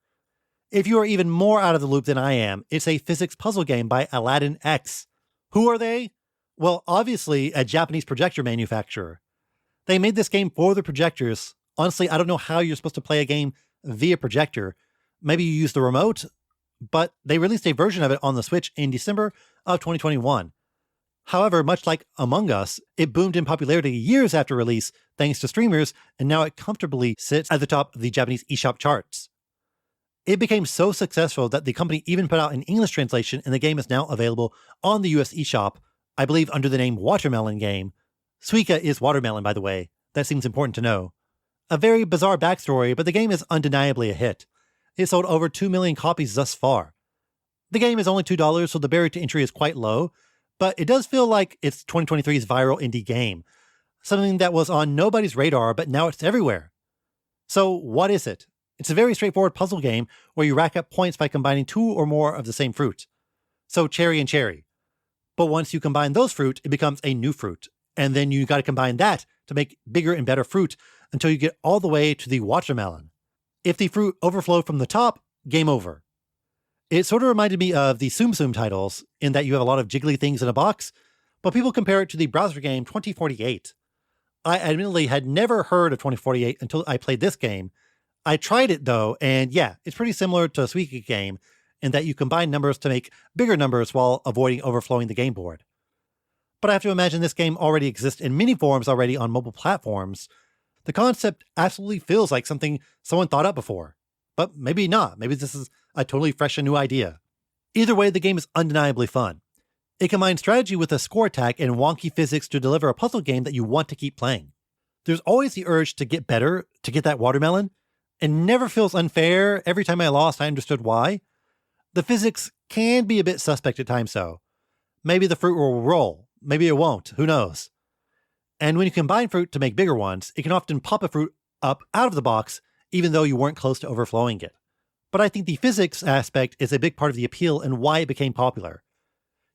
Speaker 1: If you are even more out of the loop than I am, it's a physics puzzle game by Aladdin X. Who are they? Well, obviously a Japanese projector manufacturer. They made this game for the projectors. Honestly, I don't know how you're supposed to play a game via projector. Maybe you use the remote, but they released a version of it on the Switch in December of 2021. However, much like Among Us, it boomed in popularity years after release thanks to streamers, and now it comfortably sits at the top of the Japanese eShop charts. It became so successful that the company even put out an English translation, and the game is now available on the US eShop, I believe under the name Watermelon Game. Suika is watermelon, by the way. That seems important to know. A very bizarre backstory, but the game is undeniably a hit. It sold over 2 million copies thus far. The game is only $2, so the barrier to entry is quite low, but it does feel like it's 2023's viral indie game. Something that was on nobody's radar, but now it's everywhere. So what is it? It's a very straightforward puzzle game where you rack up points by combining two or more of the same fruit. So cherry and cherry. But once you combine those fruit, it becomes a new fruit. And then you gotta combine that to make bigger and better fruit until you get all the way to the watermelon. If the fruit overflowed from the top, game over. It sort of reminded me of the Tsum Tsum titles in that you have a lot of jiggly things in a box, but people compare it to the browser game 2048. I admittedly had never heard of 2048 until I played this game. I tried it though, and yeah, it's pretty similar to a Suika Game in that you combine numbers to make bigger numbers while avoiding overflowing the game board. But I have to imagine this game already exists in many forms already on mobile platforms. The concept absolutely feels like something someone thought up before. But maybe not. Maybe this is a totally fresh and new idea. Either way, the game is undeniably fun. It combines strategy with a score attack and wonky physics to deliver a puzzle game that you want to keep playing. There's always the urge to get better, to get that watermelon. It never feels unfair. Every time I lost, I understood why. The physics can be a bit suspect at times, though. Maybe the fruit will roll. Maybe it won't. Who knows? And when you combine fruit to make bigger ones, it can often pop a fruit up out of the box, even though you weren't close to overflowing it. But I think the physics aspect is a big part of the appeal and why it became popular.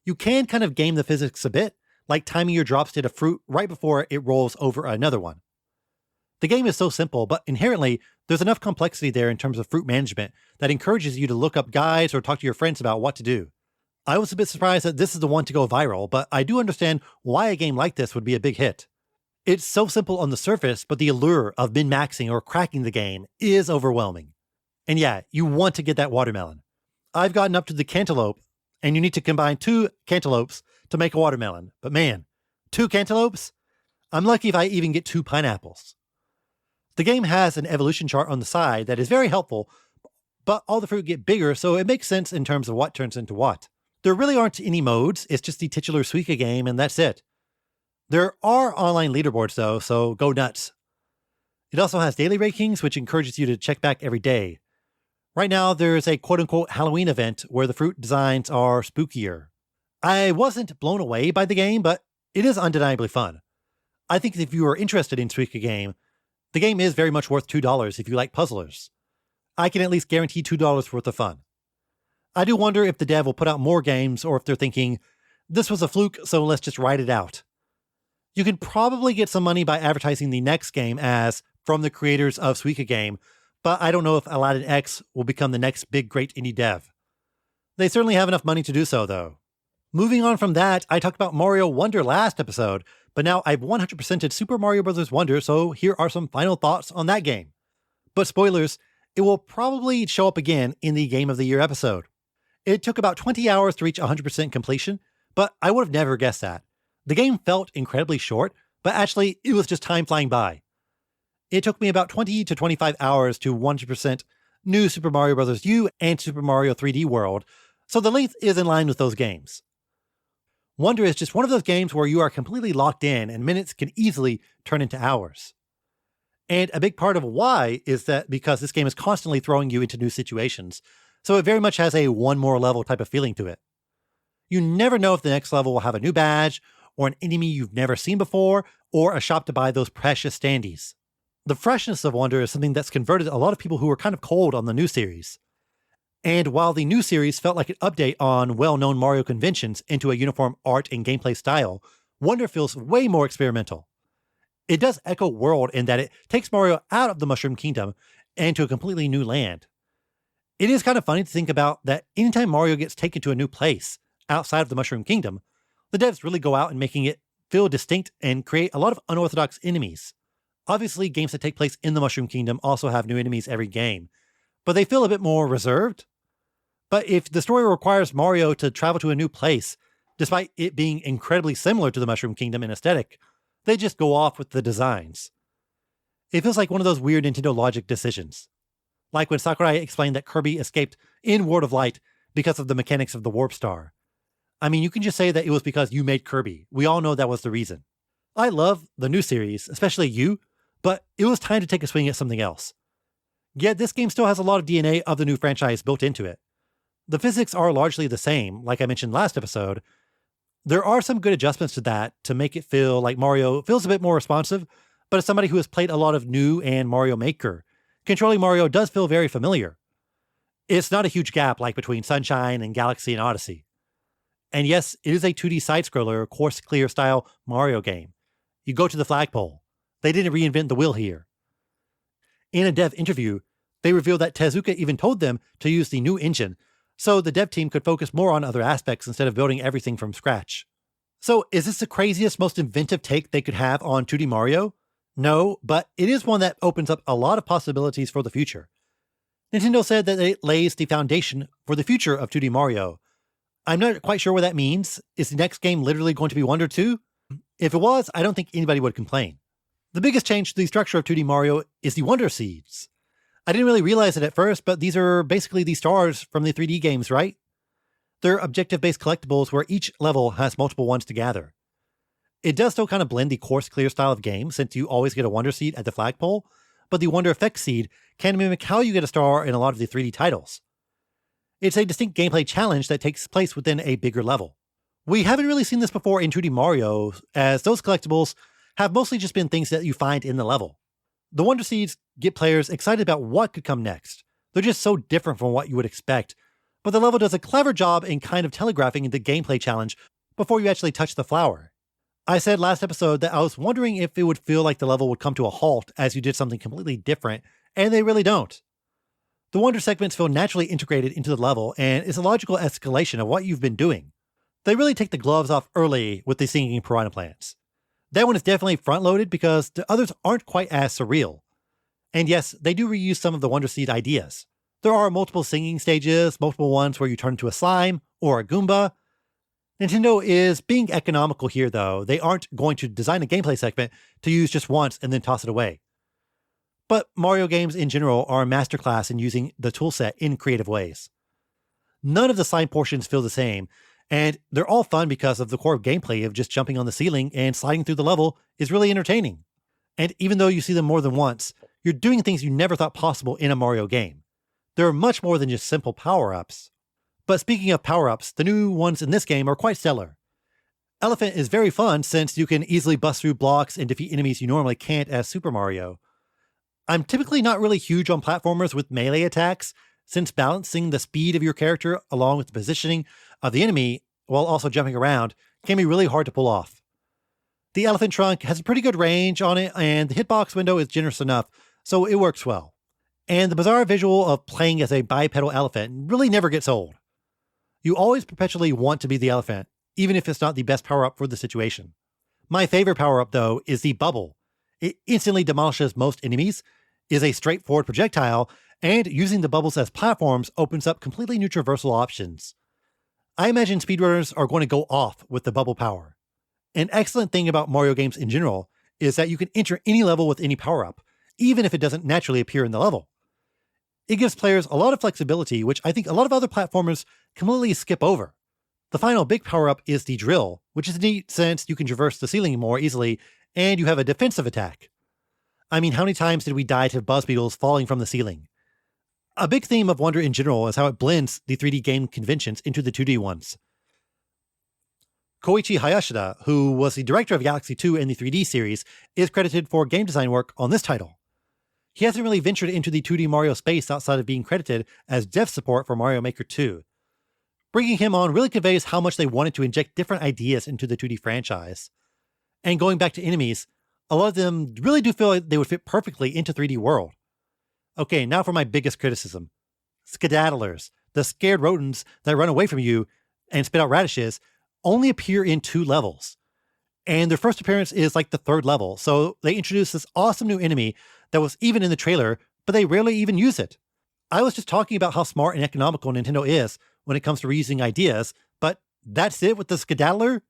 Speaker 1: You can kind of game the physics a bit, like timing your drops to a fruit right before it rolls over another one. The game is so simple, but inherently, there's enough complexity there in terms of fruit management that encourages you to look up guides or talk to your friends about what to do. I was a bit surprised that this is the one to go viral, but I do understand why a game like this would be a big hit. It's so simple on the surface, but the allure of min-maxing or cracking the game is overwhelming. And yeah, you want to get that watermelon. I've gotten up to the cantaloupe, and you need to combine 2 cantaloupes to make a watermelon. But man, 2 cantaloupes? I'm lucky if I even get 2 pineapples. The game has an evolution chart on the side that is very helpful, but all the fruit get bigger, so it makes sense in terms of what turns into what. There really aren't any modes, it's just the titular Suika game, and that's it. There are online leaderboards though, so go nuts. It also has daily rankings, which encourages you to check back every day. Right now, there's a quote-unquote Halloween event where the fruit designs are spookier. I wasn't blown away by the game, but it is undeniably fun. I think if you are interested in Suika Game, the game is very much worth $2 if you like puzzlers. I can at least guarantee $2 worth of fun. I do wonder if the dev will put out more games or if they're thinking, this was a fluke, so let's just write it out. You can probably get some money by advertising the next game as from the creators of Suika Game, but I don't know if Aladdin X will become the next big great indie dev. They certainly have enough money to do so, though. Moving on from that, I talked about Mario Wonder last episode, but now I've 100%ed Super Mario Bros. Wonder, so here are some final thoughts on that game. But spoilers, it will probably show up again in the Game of the Year episode. It took about 20 hours to reach 100% completion, but I would have never guessed that. The game felt incredibly short, but actually it was just time flying by. It took me about 20 to 25 hours to 100% New Super Mario Bros. U and Super Mario 3D World, so the length is in line with those games. Wonder is just one of those games where you are completely locked in and minutes can easily turn into hours. And a big part of why is that because this game is constantly throwing you into new situations, so it very much has a one more level type of feeling to it. You never know if the next level will have a new badge, or an enemy you've never seen before, or a shop to buy those precious standees. The freshness of Wonder is something that's converted a lot of people who were kind of cold on the new series. And while the new series felt like an update on well-known Mario conventions into a uniform art and gameplay style, Wonder feels way more experimental. It does echo World in that it takes Mario out of the Mushroom Kingdom and to a completely new land. It is kind of funny to think about that anytime Mario gets taken to a new place outside of the Mushroom Kingdom, the devs really go out and making it feel distinct and create a lot of unorthodox enemies. Obviously, games that take place in the Mushroom Kingdom also have new enemies every game, but they feel a bit more reserved. But if the story requires Mario to travel to a new place, despite it being incredibly similar to the Mushroom Kingdom in aesthetic, they just go off with the designs. It feels like one of those weird Nintendo logic decisions. Like when Sakurai explained that Kirby escaped in World of Light because of the mechanics of the Warp Star. I mean, you can just say that it was because you made Kirby. We all know that was the reason. I love the new series, especially you, but it was time to take a swing at something else. Yet this game still has a lot of DNA of the new franchise built into it. The physics are largely the same, like I mentioned last episode. There are some good adjustments to that to make it feel like Mario feels a bit more responsive, but as somebody who has played a lot of new and Mario Maker, controlling Mario does feel very familiar. It's not a huge gap like between Sunshine and Galaxy and Odyssey. And yes, it is a 2D side-scroller, course clear style Mario game. You go to the flagpole. They didn't reinvent the wheel here. In a dev interview, they revealed that Tezuka even told them to use the new engine, so the dev team could focus more on other aspects instead of building everything from scratch. So is this the craziest, most inventive take they could have on 2D Mario? No, but it is one that opens up a lot of possibilities for the future. Nintendo said that it lays the foundation for the future of 2D Mario. I'm not quite sure what that means. Is the next game literally going to be Wonder 2? If it was, I don't think anybody would complain. The biggest change to the structure of 2D Mario is the Wonder Seeds. I didn't really realize it at first, but these are basically the stars from the 3D games, right? They're objective-based collectibles where each level has multiple ones to gather. It does still kind of blend the course clear style of game since you always get a Wonder Seed at the flagpole, but the Wonder Effect Seed can mimic how you get a star in a lot of the 3D titles. It's a distinct gameplay challenge that takes place within a bigger level. We haven't really seen this before in 2D Mario, as those collectibles have mostly just been things that you find in the level. The Wonder Seeds get players excited about what could come next. They're just so different from what you would expect, but the level does a clever job in kind of telegraphing the gameplay challenge before you actually touch the flower. I said last episode that I was wondering if it would feel like the level would come to a halt as you did something completely different, and they really don't. The Wonder segments feel naturally integrated into the level, and it's a logical escalation of what you've been doing. They really take the gloves off early with the singing piranha plants. That one is definitely front-loaded because the others aren't quite as surreal. And yes, they do reuse some of the Wonder Seed ideas. There are multiple singing stages, multiple ones where you turn into a slime or a Goomba. Nintendo is being economical here though. They aren't going to design a gameplay segment to use just once and then toss it away. But Mario games in general are a masterclass in using the toolset in creative ways. None of the slime portions feel the same, and they're all fun because of the core gameplay of just jumping on the ceiling and sliding through the level is really entertaining. And even though you see them more than once, you're doing things you never thought possible in a Mario game. There are much more than just simple power-ups. But speaking of power-ups, the new ones in this game are quite stellar. Elephant is very fun since you can easily bust through blocks and defeat enemies you normally can't as Super Mario. I'm typically not really huge on platformers with melee attacks, since balancing the speed of your character along with the positioning of the enemy while also jumping around can be really hard to pull off. The elephant trunk has a pretty good range on it, and the hitbox window is generous enough, so it works well. And the bizarre visual of playing as a bipedal elephant really never gets old. You always perpetually want to be the elephant, even if it's not the best power-up for the situation. My favorite power-up, though, is the bubble. It instantly demolishes most enemies, is a straightforward projectile, and using the bubbles as platforms opens up completely new traversal options. I imagine speedrunners are going to go off with the bubble power. An excellent thing about Mario games in general is that you can enter any level with any power-up, even if it doesn't naturally appear in the level. It gives players a lot of flexibility, which I think a lot of other platformers completely skip over. The final big power-up is the drill, which is neat since you can traverse the ceiling more easily, and you have a defensive attack. I mean, how many times did we die to buzz beetles falling from the ceiling? A big theme of Wonder in general is how it blends the 3D game conventions into the 2D ones. Koichi Hayashida, who was the director of Galaxy 2 and the 3D series, is credited for game design work on this title. He hasn't really ventured into the 2D Mario space outside of being credited as dev support for Mario Maker 2. Bringing him on really conveys how much they wanted to inject different ideas into the 2D franchise. And going back to enemies, a lot of them really do feel like they would fit perfectly into 3D World. Okay, now for my biggest criticism. Skedaddlers, the scared rodents that run away from you and spit out radishes, only appear in 2 levels. And their first appearance is like the 3rd level, so they introduce this awesome new enemy that was even in the trailer, but they rarely even use it. I was just talking about how smart and economical Nintendo is when it comes to reusing ideas, but that's it with the Skedaddler?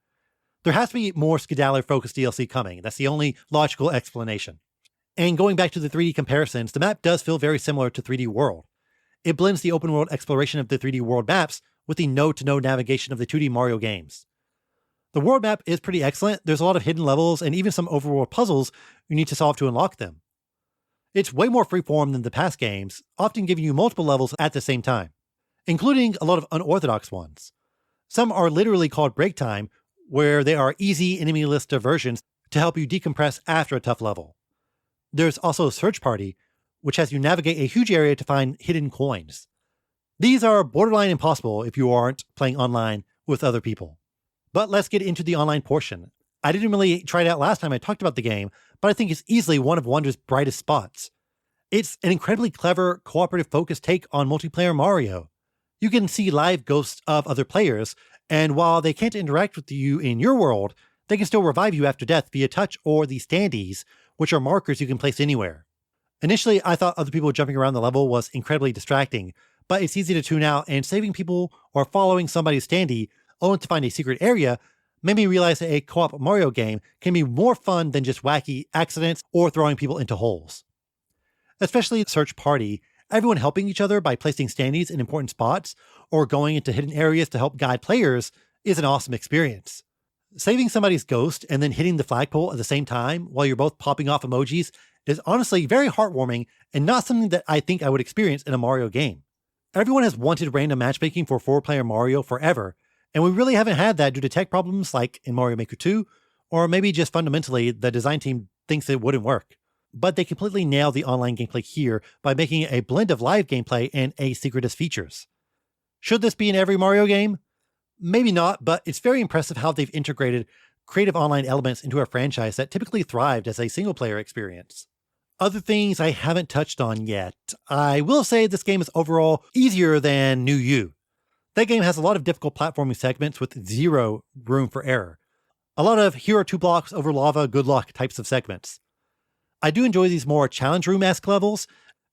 Speaker 1: There has to be more Skedaddler-focused DLC coming. That's the only logical explanation. And going back to the 3D comparisons, the map does feel very similar to 3D World. It blends the open-world exploration of the 3D World maps with the node-to-node navigation of the 2D Mario games. The world map is pretty excellent. There's a lot of hidden levels and even some overworld puzzles you need to solve to unlock them. It's way more freeform than the past games, often giving you multiple levels at the same time, including a lot of unorthodox ones. Some are literally called break time, where they are easy enemy-less diversions to help you decompress after a tough level. There's also Search Party, which has you navigate a huge area to find hidden coins. These are borderline impossible if you aren't playing online with other people. But let's get into the online portion. I didn't really try it out last time I talked about the game, but I think it's easily one of Wonder's brightest spots. It's an incredibly clever, cooperative focused take on multiplayer Mario. You can see live ghosts of other players, and while they can't interact with you in your world, they can still revive you after death via touch or the standees, which are markers you can place anywhere. Initially, I thought other people jumping around the level was incredibly distracting, but it's easy to tune out, and saving people or following somebody's standee only to find a secret area made me realize that a co-op Mario game can be more fun than just wacky accidents or throwing people into holes. Especially Search Party, everyone helping each other by placing standees in important spots or going into hidden areas to help guide players is an awesome experience. Saving somebody's ghost and then hitting the flagpole at the same time while you're both popping off emojis is honestly very heartwarming and not something that I think I would experience in a Mario game. Everyone has wanted random matchmaking for 4-player Mario forever, and we really haven't had that due to tech problems like in Mario Maker 2, or maybe just fundamentally the design team thinks it wouldn't work. But they completely nailed the online gameplay here by making it a blend of live gameplay and asynchronous features. Should this be in every Mario game? Maybe not, but it's very impressive how they've integrated creative online elements into a franchise that typically thrived as a single-player experience. Other things I haven't touched on yet. I will say this game is overall easier than New You. That game has a lot of difficult platforming segments with zero room for error. A lot of here are 2 blocks over lava, good luck types of segments. I do enjoy these more challenge room-esque levels,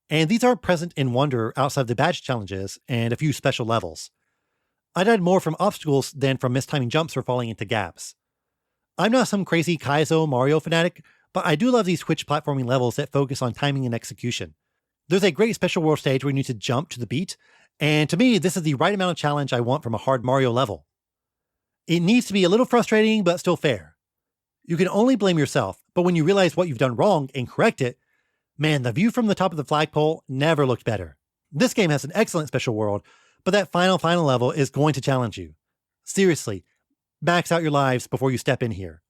Speaker 1: and these aren't present in Wonder outside the badge challenges and a few special levels. I died more from obstacles than from mistiming jumps or falling into gaps. I'm not some crazy Kaizo Mario fanatic, but I do love these Twitch platforming levels that focus on timing and execution. There's a great special world stage where you need to jump to the beat, and to me, this is the right amount of challenge I want from a hard Mario level. It needs to be a little frustrating, but still fair. You can only blame yourself, but when you realize what you've done wrong and correct it, man, the view from the top of the flagpole never looked better. This game has an excellent special world, but that final level is going to challenge you. Seriously, max out your lives before you step in here.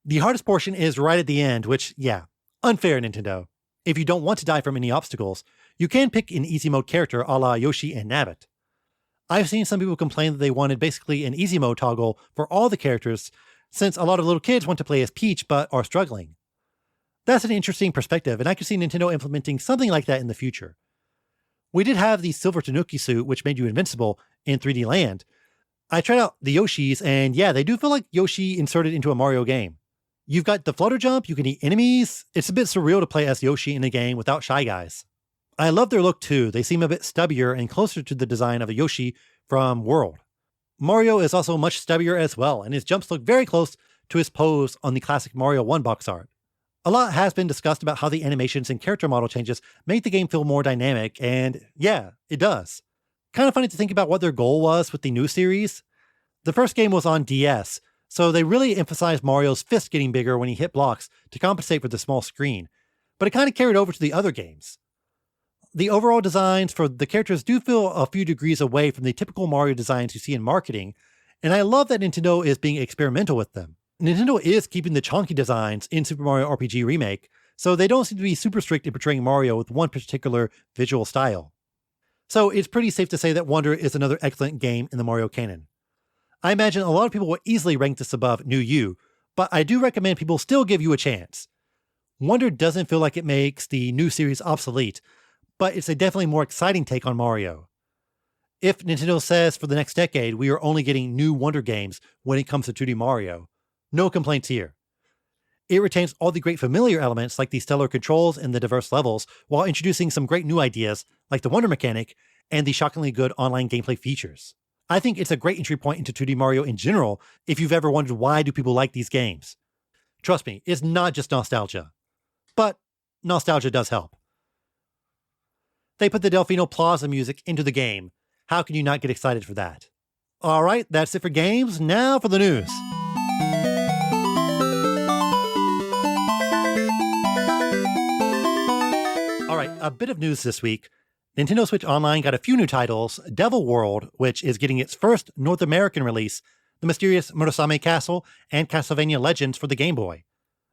Speaker 1: The hardest portion is right at the end, which, yeah, unfair, Nintendo. If you don't want to die from any obstacles, you can pick an easy mode character a la Yoshi and Nabbit. I've seen some people complain that they wanted basically an easy mode toggle for all the characters, since a lot of little kids want to play as Peach but are struggling. That's an interesting perspective, and I could see Nintendo implementing something like that in the future. We did have the Silver Tanuki suit, which made you invincible in 3D Land. I tried out the Yoshis, and yeah, they do feel like Yoshi inserted into a Mario game. You've got the flutter jump, you can eat enemies. It's a bit surreal to play as Yoshi in a game without Shy Guys. I love their look too. They seem a bit stubbier and closer to the design of a Yoshi from World. Mario is also much stubbier as well, and his jumps look very close to his pose on the classic Mario 1 box art. A lot has been discussed about how the animations and character model changes make the game feel more dynamic, and yeah, it does. Kind of funny to think about what their goal was with the new series. The first game was on DS, so they really emphasized Mario's fist getting bigger when he hit blocks to compensate for the small screen, but it kind of carried over to the other games. The overall designs for the characters do feel a few degrees away from the typical Mario designs you see in marketing, and I love that Nintendo is being experimental with them. Nintendo is keeping the chonky designs in Super Mario RPG Remake, so they don't seem to be super strict in portraying Mario with one particular visual style. So it's pretty safe to say that Wonder is another excellent game in the Mario canon. I imagine a lot of people will easily rank this above New You, but I do recommend people still give you a chance. Wonder doesn't feel like it makes the new series obsolete, but it's a definitely more exciting take on Mario. If Nintendo says for the next decade we are only getting new Wonder games when it comes to 2D Mario, no complaints here. It retains all the great familiar elements like the stellar controls and the diverse levels, while introducing some great new ideas like the Wonder mechanic and the shockingly good online gameplay features. I think it's a great entry point into 2D Mario in general if you've ever wondered why do people like these games. Trust me, it's not just nostalgia. But nostalgia does help. They put the Delfino Plaza music into the game. How can you not get excited for that? Alright, that's it for games. Now for the news. Alright, a bit of news this week. Nintendo Switch Online got a few new titles. Devil World, which is getting its first North American release, The Mysterious Murasame Castle, and Castlevania Legends for the Game Boy.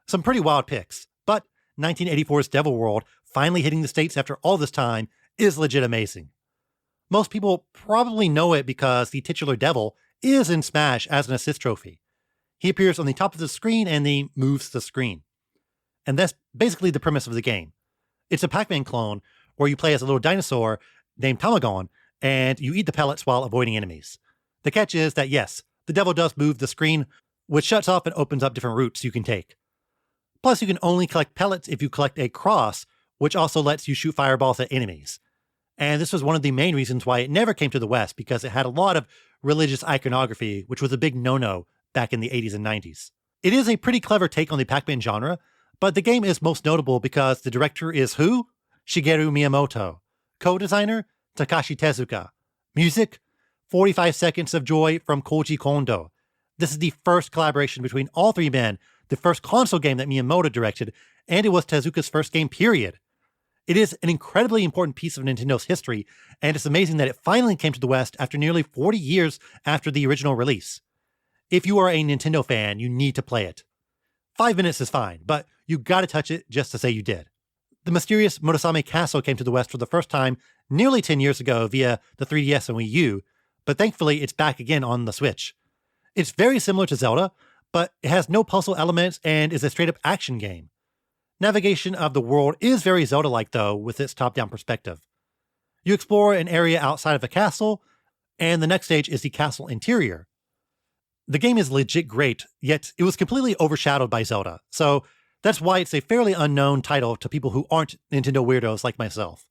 Speaker 1: Some pretty wild picks, but 1984's Devil World finally hitting the States after all this time is legit amazing. Most people probably know it because the titular devil is in Smash as an assist trophy. He appears on the top of the screen and he moves the screen. And that's basically the premise of the game. It's a Pac-Man clone where you play as a little dinosaur named Tamagon, and you eat the pellets while avoiding enemies. The catch is that yes, the devil does move the screen, which shuts off and opens up different routes you can take. Plus, you can only collect pellets if you collect a cross, which also lets you shoot fireballs at enemies. And this was one of the main reasons why it never came to the West, because it had a lot of religious iconography, which was a big no-no back in the 80s and 90s. It is a pretty clever take on the Pac-Man genre, but the game is most notable because the director is who? Shigeru Miyamoto. Co-designer? Takashi Tezuka. Music? 45 Seconds of Joy from Koji Kondo. This is the first collaboration between all three men, the first console game that Miyamoto directed, and it was Tezuka's first game, period. It is an incredibly important piece of Nintendo's history, and it's amazing that it finally came to the West after nearly 40 years after the original release. If you are a Nintendo fan, you need to play it. 5 minutes is fine, but you gotta touch it just to say you did. The Mysterious Murasame Castle came to the West for the first time nearly 10 years ago via the 3DS and Wii U, but thankfully it's back again on the Switch. It's very similar to Zelda, but it has no puzzle elements and is a straight-up action game. Navigation of the world is very Zelda-like though, with its top-down perspective. You explore an area outside of a castle, and the next stage is the castle interior. The game is legit great, yet it was completely overshadowed by Zelda, so that's why it's a fairly unknown title to people who aren't Nintendo weirdos like myself.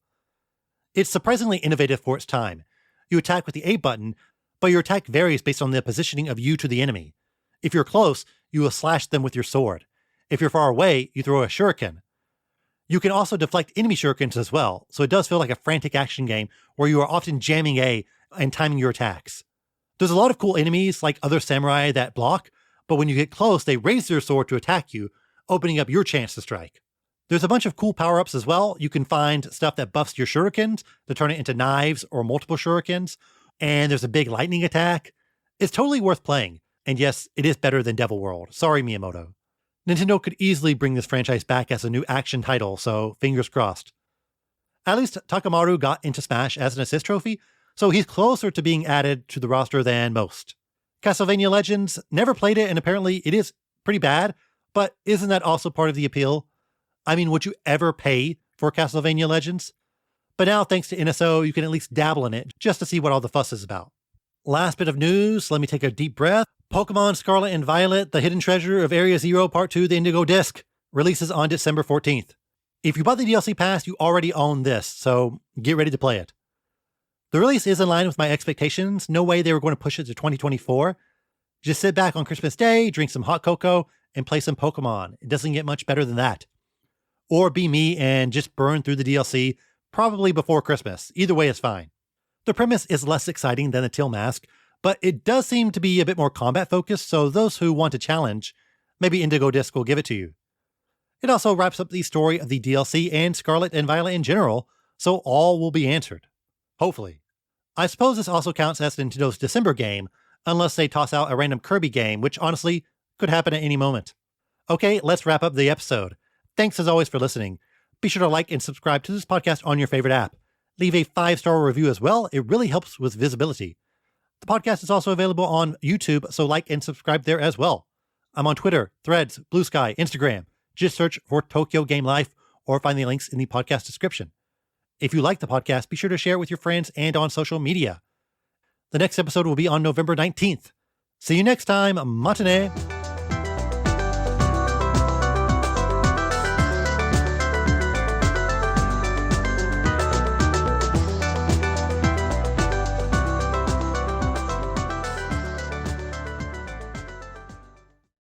Speaker 1: It's surprisingly innovative for its time. You attack with the A button, but your attack varies based on the positioning of you to the enemy. If you're close, you will slash them with your sword. If you're far away, you throw a shuriken. You can also deflect enemy shurikens as well, so it does feel like a frantic action game where you are often jamming A and timing your attacks. There's a lot of cool enemies like other samurai that block, but when you get close, they raise their sword to attack you, opening up your chance to strike. There's a bunch of cool power-ups as well. You can find stuff that buffs your shurikens to turn it into knives or multiple shurikens, and there's a big lightning attack. It's totally worth playing, and yes, it is better than Devil World. Sorry, Miyamoto. Nintendo could easily bring this franchise back as a new action title, so fingers crossed. At least Takamaru got into Smash as an assist trophy, so he's closer to being added to the roster than most. Castlevania Legends, never played it, and apparently it is pretty bad, but isn't that also part of the appeal? I mean, would you ever pay for Castlevania Legends? But now, thanks to NSO, you can at least dabble in it, just to see what all the fuss is about. Last bit of news, let me take a deep breath. Pokemon Scarlet and Violet, The Hidden Treasure of Area Zero Part 2, The Indigo Disk, releases on December 14th. If you bought the DLC pass, you already own this, so get ready to play it. The release is in line with my expectations. No way they were going to push it to 2024. Just sit back on Christmas Day, drink some hot cocoa, and play some Pokemon. It doesn't get much better than that. Or be me and just burn through the DLC, probably before Christmas. Either way is fine. The premise is less exciting than the Teal Mask, but it does seem to be a bit more combat focused, so those who want a challenge, maybe Indigo Disk will give it to you. It also wraps up the story of the DLC and Scarlet and Violet in general, so all will be answered. Hopefully. I suppose this also counts as Nintendo's December game, unless they toss out a random Kirby game, which honestly could happen at any moment. Okay, let's wrap up the episode. Thanks as always for listening. Be sure to like and subscribe to this podcast on your favorite app. Leave a 5-star review as well. It really helps with visibility. The podcast is also available on YouTube, so like and subscribe there as well. I'm on Twitter, Threads, Blue Sky, Instagram. Just search for Tokyo Game Life or find the links in the podcast description. If you like the podcast, be sure to share it with your friends and on social media. The next episode will be on November 19th. See you next time. Matane!